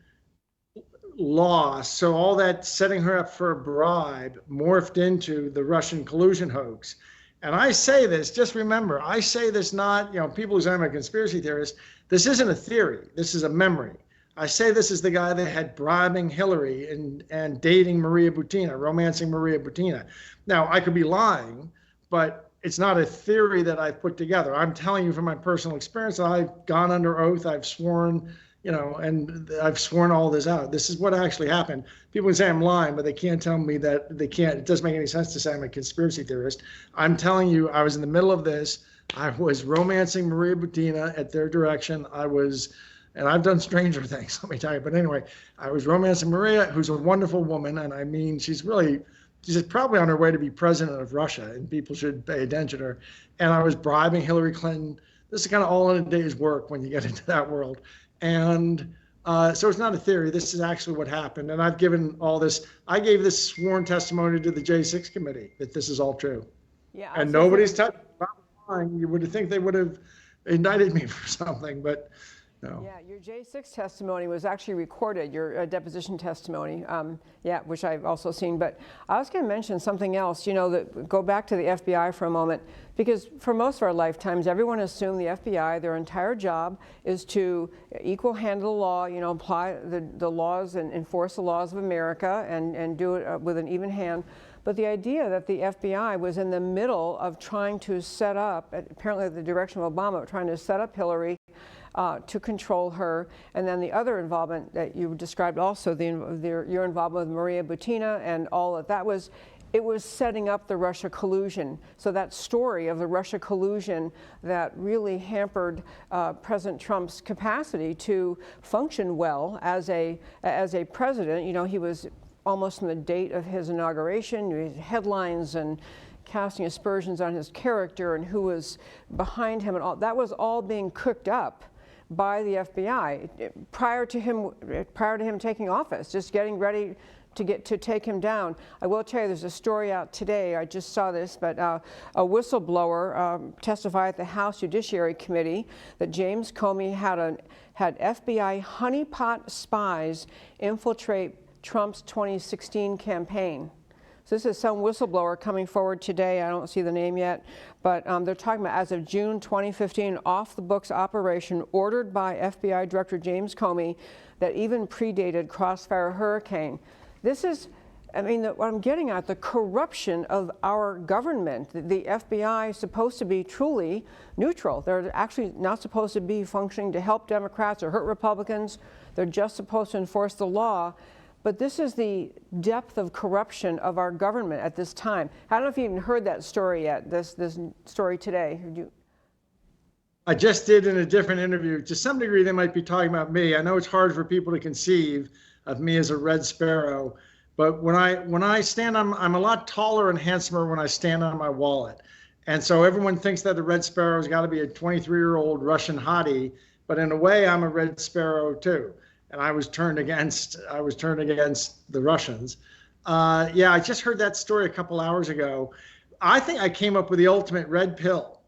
loss, so all that setting her up for a bribe morphed into the Russian collusion hoax. And I say this, just remember, I say this not, people who say I'm a conspiracy theorist, this isn't a theory, this is a memory. I say this is the guy that had bribing Hillary and dating Maria Butina, romancing Maria Butina. Now, I could be lying, but it's not a theory that I've put together. I'm telling you from my personal experience, I've gone under oath, I've sworn, and I've sworn all this out. This is what actually happened. People can say I'm lying, but they can't tell me that they can't. It doesn't make any sense to say I'm a conspiracy theorist. I'm telling you, I was in the middle of this. I was romancing Maria Butina at their direction. And I've done stranger things, let me tell you. But anyway, I was romancing Maria, who's a wonderful woman. And I mean, she's probably on her way to be president of Russia, and people should pay attention to her. And I was bribing Hillary Clinton. This is kind of all in a day's work when you get into that world. And so it's not a theory. This is actually what happened. And I've given all this. I gave this sworn testimony to the J6 committee that this is all true. Yeah. And nobody's touched. You would think they would have indicted me for something, but no. Yeah, your J6 testimony was actually recorded, your deposition testimony, which I've also seen. But I was going to mention something else, that go back to the FBI for a moment, because for most of our lifetimes, everyone assumed the FBI, their entire job is to equal handle the law, apply the laws and enforce the laws of America and do it with an even hand. But the idea that the FBI was in the middle of trying to set up, apparently at the direction of Obama, trying to set up Hillary, to control her, and then the other involvement that you described also, your involvement with Maria Butina and all of that it was setting up the Russia collusion. So that story of the Russia collusion that really hampered President Trump's capacity to function well as a president. He was almost from the date of his inauguration, headlines and casting aspersions on his character and who was behind him and all. That was all being cooked up by the FBI prior to him taking office, just getting ready to take him down. I will tell you, there's a story out today, I just saw this, but a whistleblower testified at the House Judiciary Committee that James Comey had FBI honeypot spies infiltrate Trump's 2016 campaign. So this is some whistleblower coming forward today. I don't see the name yet, but they're talking about, as of June 2015, off-the-books operation ordered by FBI Director James Comey that even predated Crossfire Hurricane. This is, what I'm getting at, the corruption of our government. The FBI is supposed to be truly neutral. They're actually not supposed to be functioning to help Democrats or hurt Republicans. They're just supposed to enforce the law. But this is the depth of corruption of our government at this time. I don't know if you even heard that story yet, this story today. I just did in a different interview. To some degree, they might be talking about me. I know it's hard for people to conceive of me as a red sparrow, but when I stand on, I'm a lot taller and handsomer when I stand on my wallet. And so everyone thinks that the red sparrow's got to be a 23-year-old Russian hottie, but in a way, I'm a red sparrow too. And I was turned against the Russians. I just heard that story a couple hours ago. I think I came up with the ultimate red pill,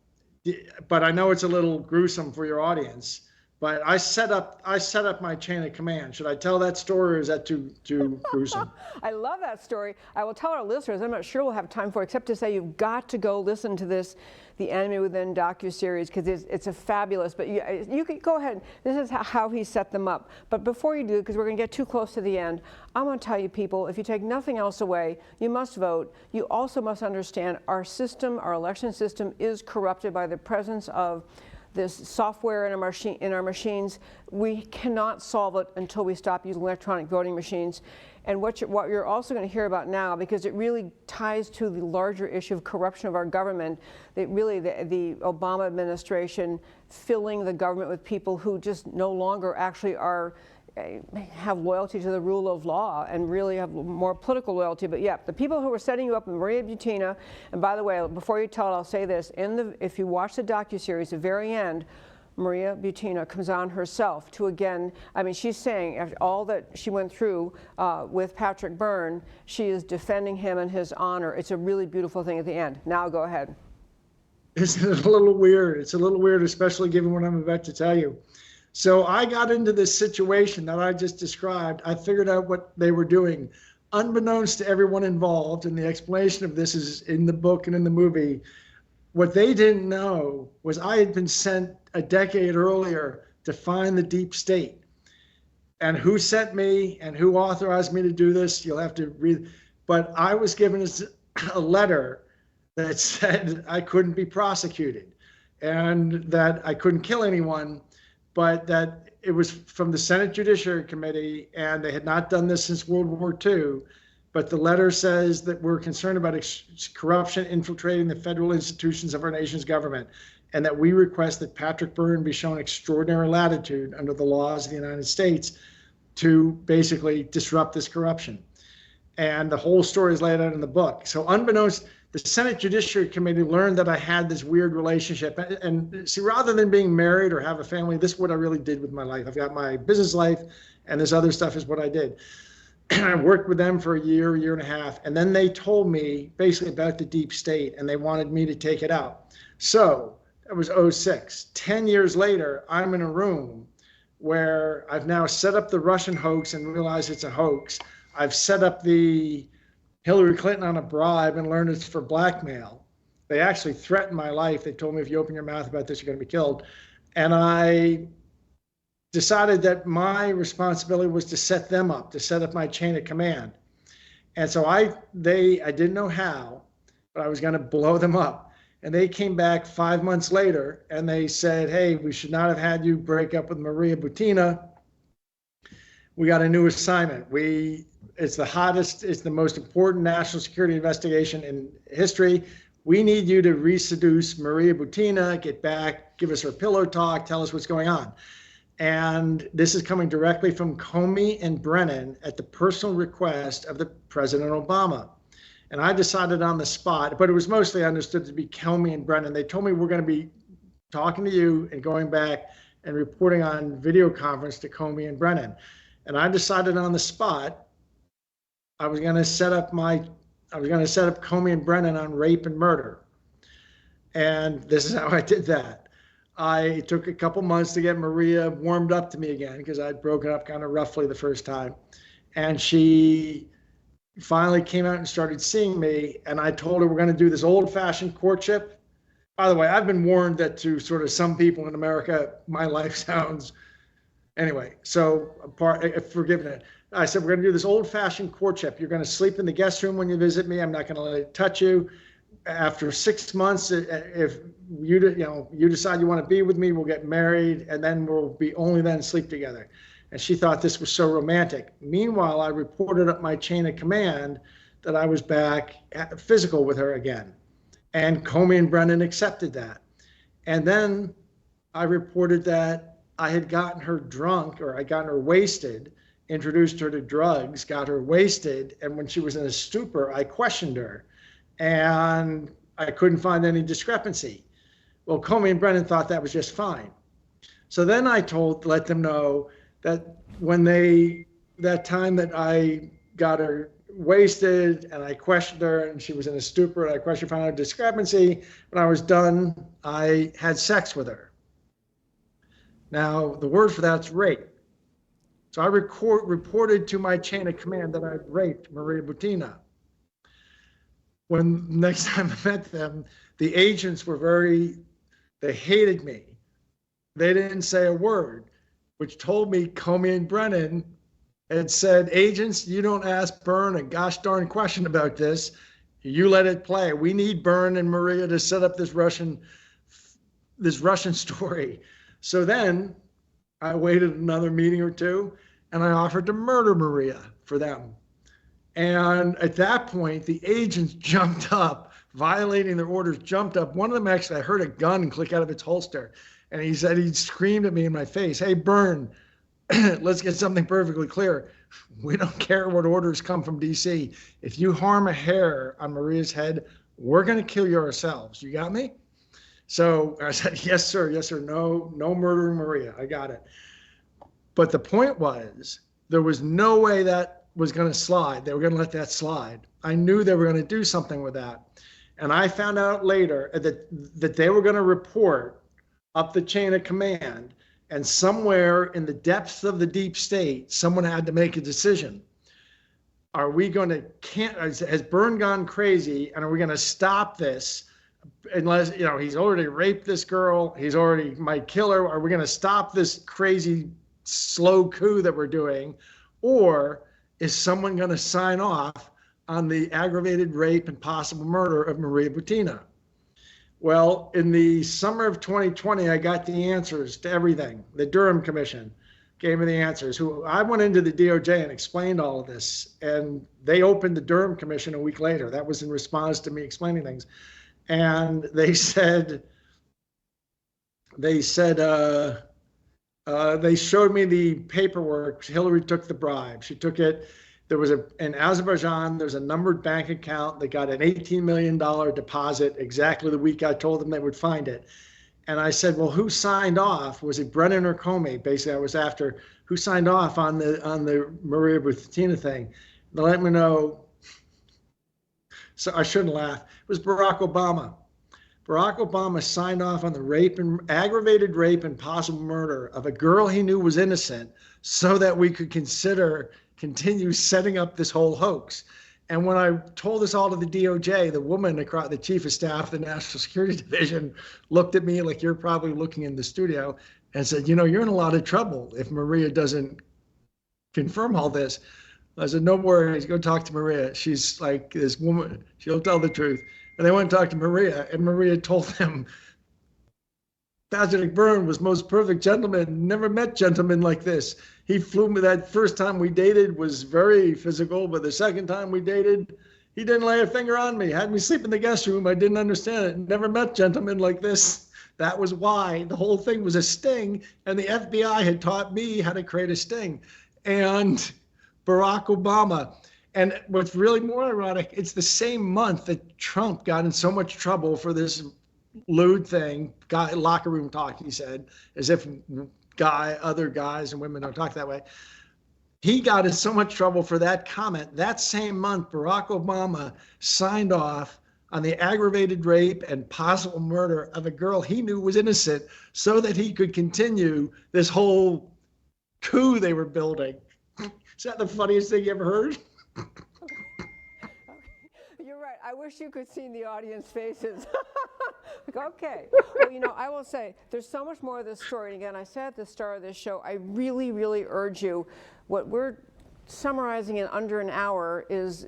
but I know it's a little gruesome for your audience. But I set up my chain of command. Should I tell that story, or is that too gruesome? I love that story. I will tell our listeners, I'm not sure we'll have time for it, except to say you've got to go listen to this, the Enemy Within docuseries, because it's a fabulous, but you can go ahead. This is how he set them up. But before you do, because we're going to get too close to the end, I want to tell you people, if you take nothing else away, you must vote. You also must understand our system, our election system, is corrupted by the presence of this software in our machines. We cannot solve it until we stop using electronic voting machines. And what you're also going to hear about now, because it really ties to the larger issue of corruption of our government, that really the Obama administration filling the government with people who just no longer actually have loyalty to the rule of law and really have more political loyalty. But yeah, the people who are setting you up, Maria Butina, and by the way, before you tell it, I'll say this, if you watch the docuseries, the very end, Maria Butina comes on herself to again, I mean, she's saying after all that she went through with Patrick Byrne, she is defending him and his honor. It's a really beautiful thing at the end. Now go ahead. It's a little weird. It's a little weird, especially given what I'm about to tell you. So I got into this situation that I just described. I figured out what they were doing. Unbeknownst to everyone involved, and the explanation of this is in the book and in the movie, what they didn't know was I had been sent a decade earlier to find the deep state. And who sent me and who authorized me to do this, you'll have to read. But I was given a letter that said I couldn't be prosecuted and that I couldn't kill anyone, but that it was from the Senate Judiciary Committee, and they had not done this since World War II. But the letter says that we're concerned about corruption infiltrating the federal institutions of our nation's government, and that we request that Patrick Byrne be shown extraordinary latitude under the laws of the United States to basically disrupt this corruption. And the whole story is laid out in the book. So unbeknownst, the Senate Judiciary Committee learned that I had this weird relationship. And see, rather than being married or have a family, this is what I really did with my life. I've got my business life, and this other stuff is what I did. I worked with them for a year and a half, and then they told me basically about the deep state, and they wanted me to take it out. So that was 2006. 10 years later, I'm in a room where I've now set up the Russian hoax and realized it's a hoax. I've set up the Hillary Clinton on a bribe and learned it's for blackmail. They actually threatened my life. They told me, if you open your mouth about this, you're going to be killed. And I decided that my responsibility was to set them up, to set up my chain of command. And so I didn't know how, but I was going to blow them up. And they came back 5 months later and they said, hey, we should not have had you break up with Maria Butina. We got a new assignment. It's the hottest, it's the most important national security investigation in history. We need you to reseduce Maria Butina, get back, give us her pillow talk, tell us what's going on. And this is coming directly from Comey and Brennan at the personal request of the President Obama. And I decided on the spot, but it was mostly understood to be Comey and Brennan. They told me, we're going to be talking to you and going back and reporting on video conference to Comey and Brennan. And I decided on the spot, I was going to set up Comey and Brennan on rape and murder. And this is how I did that. I took a couple months to get Maria warmed up to me again, because I'd broken up kind of roughly the first time. And she finally came out and started seeing me. And I told her, we're going to do this old-fashioned courtship. By the way, I've been warned that to sort of some people in America, my life sounds, anyway, so forgive it. I said, we're going to do this old-fashioned courtship. You're going to sleep in the guest room when you visit me. I'm not going to let it touch you. After 6 months, if you decide you want to be with me, we'll get married, and then we'll be only then sleep together. And she thought this was so romantic. Meanwhile, I reported up my chain of command that I was back physical with her again. And Comey and Brennan accepted that. And then I reported that I had gotten her drunk, or I gotten her wasted, introduced her to drugs, got her wasted, and when she was in a stupor, I questioned her, and I couldn't find any discrepancy. Well, Comey and Brennan thought that was just fine. So then I let them know that that time that I got her wasted and I questioned her and she was in a stupor and I found out a discrepancy, when I was done, I had sex with her. Now, the word for that's rape. So I reported to my chain of command that I raped Maria Butina. When next time I met them, the agents were they hated me. They didn't say a word, which told me Comey and Brennan had said, agents, you don't ask Byrne a gosh darn question about this. You let it play. We need Byrne and Maria to set up this Russian this Russian story. So then I waited another meeting or two, and I offered to murder Maria for them. And at that point, the agents jumped up, violating their orders, jumped up. One of them actually, I heard a gun click out of its holster. And he said, he screamed at me in my face, "Hey, Byrne, let's get something perfectly clear. We don't care what orders come from DC. If you harm a hair on Maria's head, we're going to kill you ourselves. You got me?" So I said, "Yes, sir. Yes, sir. No murdering Maria. I got it." But the point was, there was no way that was going to slide. They were going to let that slide. I knew they were going to do something with that. And I found out later that they were going to report up the chain of command. And somewhere in the depths of the deep state, someone had to make a decision. Are we going to, has Byrne gone crazy, and are we going to stop this? Unless, he's already raped this girl, he's already might kill her. Are we going to stop this crazy slow coup that we're doing? Or is someone going to sign off on the aggravated rape and possible murder of Maria Butina? Well, in the summer of 2020, I got the answers to everything. The Durham Commission gave me the answers. I went into the DOJ and explained all of this, and they opened the Durham Commission a week later. That was in response to me explaining things. And they showed me the paperwork. Hillary took the bribe. She took it. There was in Azerbaijan, there's a numbered bank account. They got an $18 million deposit exactly the week I told them they would find it. And I said, well, who signed off? Was it Brennan or Comey? Basically, I was after who signed off on the Maria Butina thing. They let me know. So I shouldn't laugh. It was Barack Obama. Barack Obama signed off on the aggravated rape and possible murder of a girl he knew was innocent, so that we could continue setting up this whole hoax. And when I told this all to the DOJ, the woman, the chief of staff of the National Security Division, looked at me like you're probably looking in the studio and said, you're in a lot of trouble if Maria doesn't confirm all this. I said, no worries, go talk to Maria. She's like this woman, she'll tell the truth. And they went and talked to Maria, and Maria told them, Patrick Byrne was most perfect gentleman, never met gentlemen like this. He flew me. That first time we dated was very physical, but the second time we dated, he didn't lay a finger on me, had me sleep in the guest room. I didn't understand it. Never met gentlemen like this. That was why the whole thing was a sting, and the FBI had taught me how to create a sting. And Barack Obama. And what's really more ironic, it's the same month that Trump got in so much trouble for this lewd thing, locker room talk, he said, as if other guys and women don't talk that way. He got in so much trouble for that comment. That same month, Barack Obama signed off on the aggravated rape and possible murder of a girl he knew was innocent, so that he could continue this whole coup they were building. Is that the funniest thing you ever heard? You're right. I wish you could see the audience faces. Like, okay. Well, I will say there's so much more of this story. And again, I said at the start of this show, I really, really urge you. What we're summarizing in under an hour is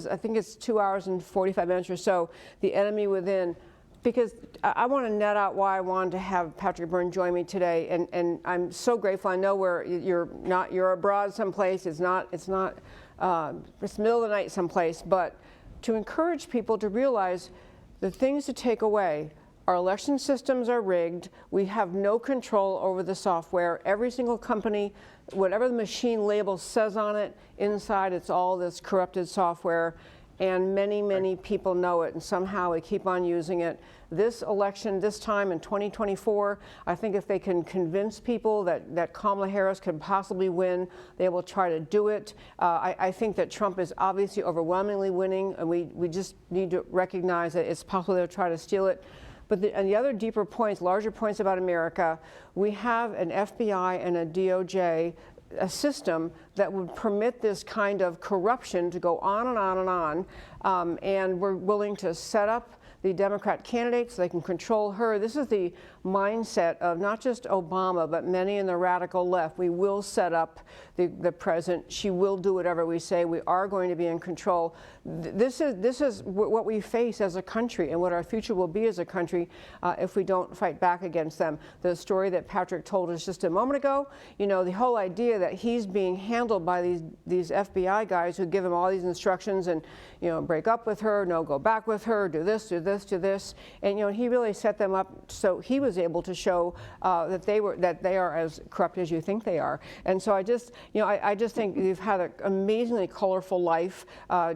I think it's 2 hours and 45 minutes or so, The Enemy Within. Because I want to net out why I wanted to have Patrick Byrne join me today, and I'm so grateful. I know you're abroad someplace. It's middle of the night someplace, but to encourage people to realize the things to take away. Our election systems are rigged. We have no control over the software. Every single company, whatever the machine label says on it, inside it's all this corrupted software. And many, many people know it, and somehow they keep on using it. This election, this time in 2024, I think if they can convince people that Kamala Harris could possibly win, they will try to do it. I think that Trump is obviously overwhelmingly winning, and we just need to recognize that it's possible they'll try to steal it. But the other deeper points, larger points about America, we have an FBI and a DOJ, a system that would permit this kind of corruption to go on and on and on, and we're willing to set up the Democrat candidate so they can control her. This is the mindset of not just Obama, but many in the radical left. We will set up the president. She will do whatever we say. We are going to be in control. This is what we face as a country and what our future will be as a country if we don't fight back against them. The story that Patrick told us just a moment ago, you know, the whole idea that he's being handled by these FBI guys who give him all these instructions and, you know, break up with her, no, go back with her, do this, do this, do this. And, you know, he really set them up so he was able to show that they are as corrupt as you think they are. And so I just, you know, I just think you've had an amazingly colorful life.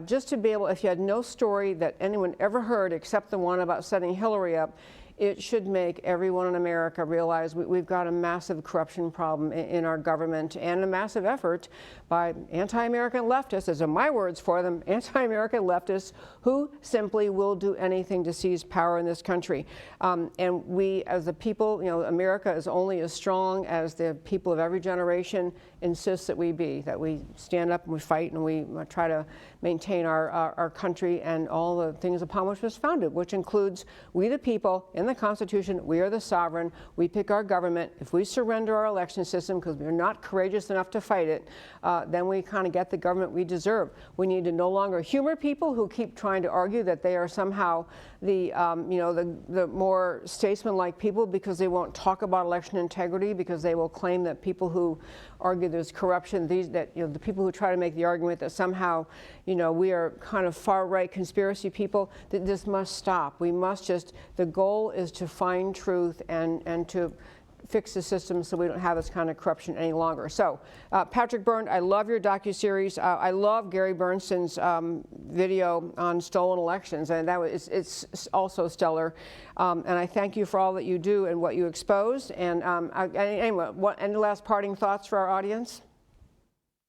Just to be able, if you had no story that anyone ever heard except the one about setting Hillary up, it should make everyone in America realize we've got a massive corruption problem in our government and a massive effort by anti-American leftists, those are my words for them, anti-American leftists who simply will do anything to seize power in this country. And we, as the people, you know, America is only as strong as the people of every generation insist that we stand up and we fight and we try to maintain our country and all the things upon which it was founded, which includes we the people. In the Constitution, we are the sovereign. We pick our government. If we surrender our election system because we're not courageous enough to fight it, then we kind of get the government we deserve. We need to no longer humor people who keep trying to argue that they are somehow the more statesman-like people because they won't talk about election integrity, because they will claim that people who argue there's corruption, the people who try to make the argument that somehow, you know, we are kind of far-right conspiracy people, that this must stop. We must just, the goal is to find truth and to fix the system so we don't have this kind of corruption any longer. So, Patrick Byrne, I love your docuseries. I love Gary Bernstein's video on stolen elections, and it's also stellar. And I thank you for all that you do and what you expose. And anyway, any last parting thoughts for our audience?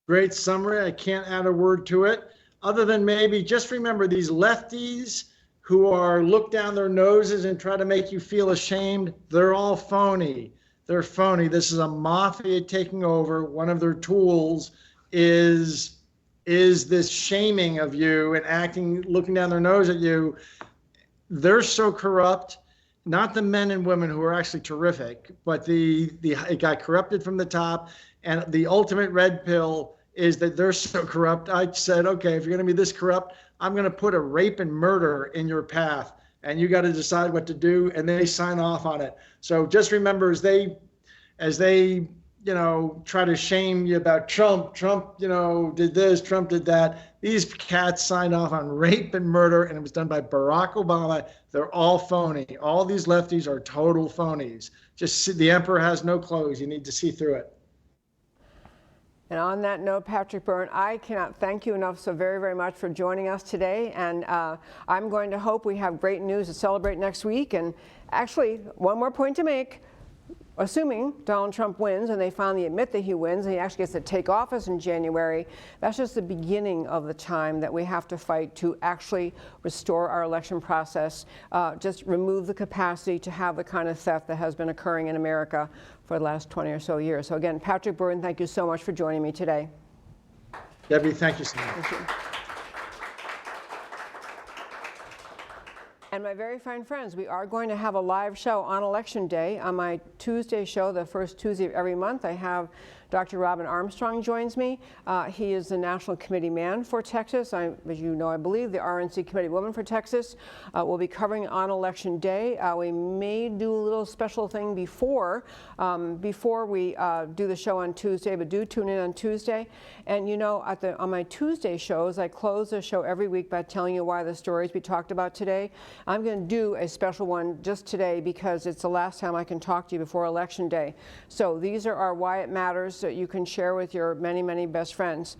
Great summary. I can't add a word to it, other than maybe just remember these lefties who are look down their noses and try to make you feel ashamed. They're all phony. They're phony. This is a mafia taking over. One of their tools is this shaming of you and acting, looking down their nose at you. They're so corrupt, not the men and women who are actually terrific, but it got corrupted from the top. And the ultimate red pill is that they're so corrupt. I said, okay, if you're going to be this corrupt, I'm going to put a rape and murder in your path, and you got to decide what to do, and they sign off on it. So just remember, as they, you know, try to shame you about Trump, you know, did this, Trump did that. These cats signed off on rape and murder, and it was done by Barack Obama. They're all phony. All these lefties are total phonies. Just the emperor has no clothes. You need to see through it. And on that note, Patrick Byrne, I cannot thank you enough so very, very much for joining us today. And I'm going to hope we have great news to celebrate next week. And actually, one more point to make. Assuming Donald Trump wins and they finally admit that he wins and he actually gets to take office in January, that's just the beginning of the time that we have to fight to actually restore our election process, just remove the capacity to have the kind of theft that has been occurring in America for the last 20 or so years. So again, Patrick Byrne, thank you so much for joining me today. Debbie, thank you so much. Thank you. And my very fine friends, we are going to have a live show on Election Day. On my Tuesday show, the first Tuesday of every month, I have Dr. Robin Armstrong joins me. He is the National Committee man for Texas. As you know, I believe the RNC Committee woman for Texas. We'll be covering on Election Day. We may do a little special thing before we do the show on Tuesday, but do tune in on Tuesday. And you know, on my Tuesday shows, I close the show every week by telling you why the stories we talked about today. I'm going to do a special one just today because it's the last time I can talk to you before Election Day. So these are our Why It Matters that you can share with your many, many best friends.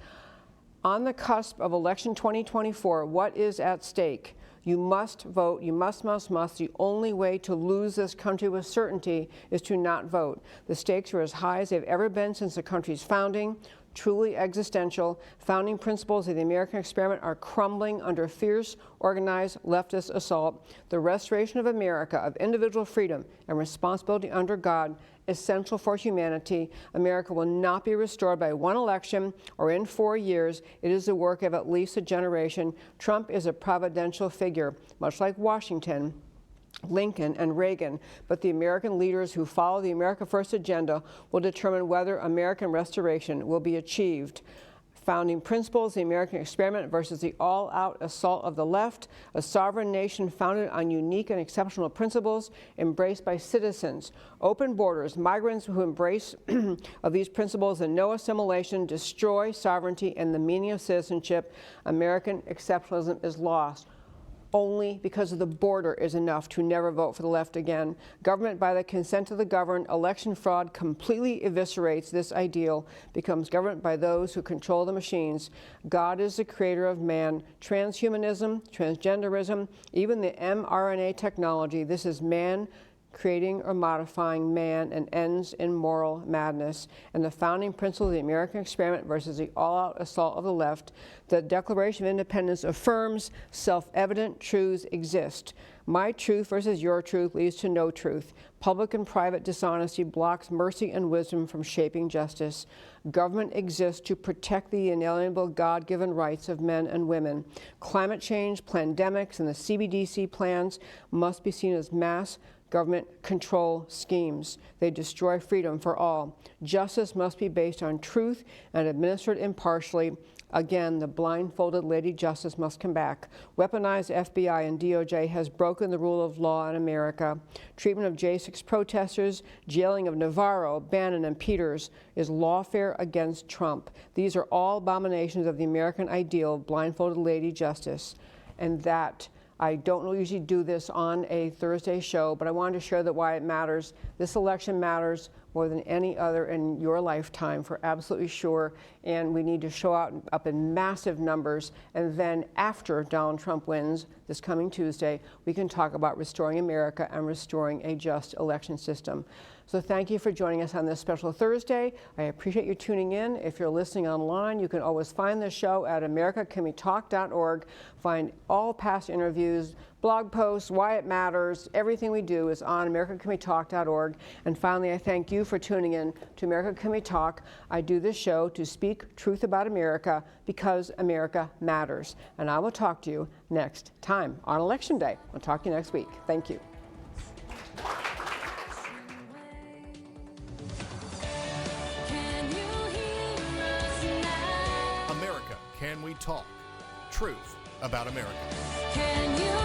On the cusp of election 2024, what is at stake? You must vote. You must. The only way to lose this country with certainty is to not vote. The stakes are as high as they've ever been since the country's founding. truly existential. Founding principles of the American experiment are crumbling under fierce, organized leftist assault. The restoration of America, of individual freedom and responsibility under God, essential for humanity. America will not be restored by one election or in 4 years. It is the work of at least a generation. Trump is a providential figure, much like Washington, Lincoln, and Reagan, but the American leaders who follow the America First agenda will determine whether American restoration will be achieved. Founding principles, the American experiment versus the all-out assault of the left, a sovereign nation founded on unique and exceptional principles embraced by citizens. Open borders, migrants who embrace of these principles and no assimilation destroy sovereignty and the meaning of citizenship. American exceptionalism is lost. Only because of the border is enough to never vote for the left again. Government by the consent of the governed, election fraud completely eviscerates this ideal, becomes government by those who control the machines. God is the creator of man. Transhumanism, transgenderism, even the mRNA technology, this is man creating or modifying man and ends in moral madness. And the founding principle of the American experiment versus the all-out assault of the left, the Declaration of Independence affirms self-evident truths exist. My truth versus your truth leads to no truth. Public and private dishonesty blocks mercy and wisdom from shaping justice. Government exists to protect the inalienable God-given rights of men and women. Climate change, pandemics, and the CBDC plans must be seen as mass government control schemes. They destroy freedom for all. Justice must be based on truth and administered impartially. Again, the blindfolded Lady Justice must come back. Weaponized FBI and DOJ has broken the rule of law in America. Treatment of J6 protesters, jailing of Navarro, Bannon, and Peters is lawfare against Trump. These are all abominations of the American ideal of blindfolded Lady Justice. And that I don't usually do this on a Thursday show, but I wanted to share that why it matters. This election matters more than any other in your lifetime, for absolutely sure. And we need to show up in massive numbers. And then after Donald Trump wins this coming Tuesday, we can talk about restoring America and restoring a just election system. So thank you for joining us on this special Thursday. I appreciate you tuning in. If you're listening online, you can always find the show at americacanwetalk.org. Find all past interviews, blog posts, why it matters. Everything we do is on americacanwetalk.org. And finally, I thank you for tuning in to America Can We Talk. I do this show to speak truth about America because America matters. And I will talk to you next time on Election Day. I'll talk to you next week. Thank you. Can you hear us now? America Can We Talk? Truth about America. Can you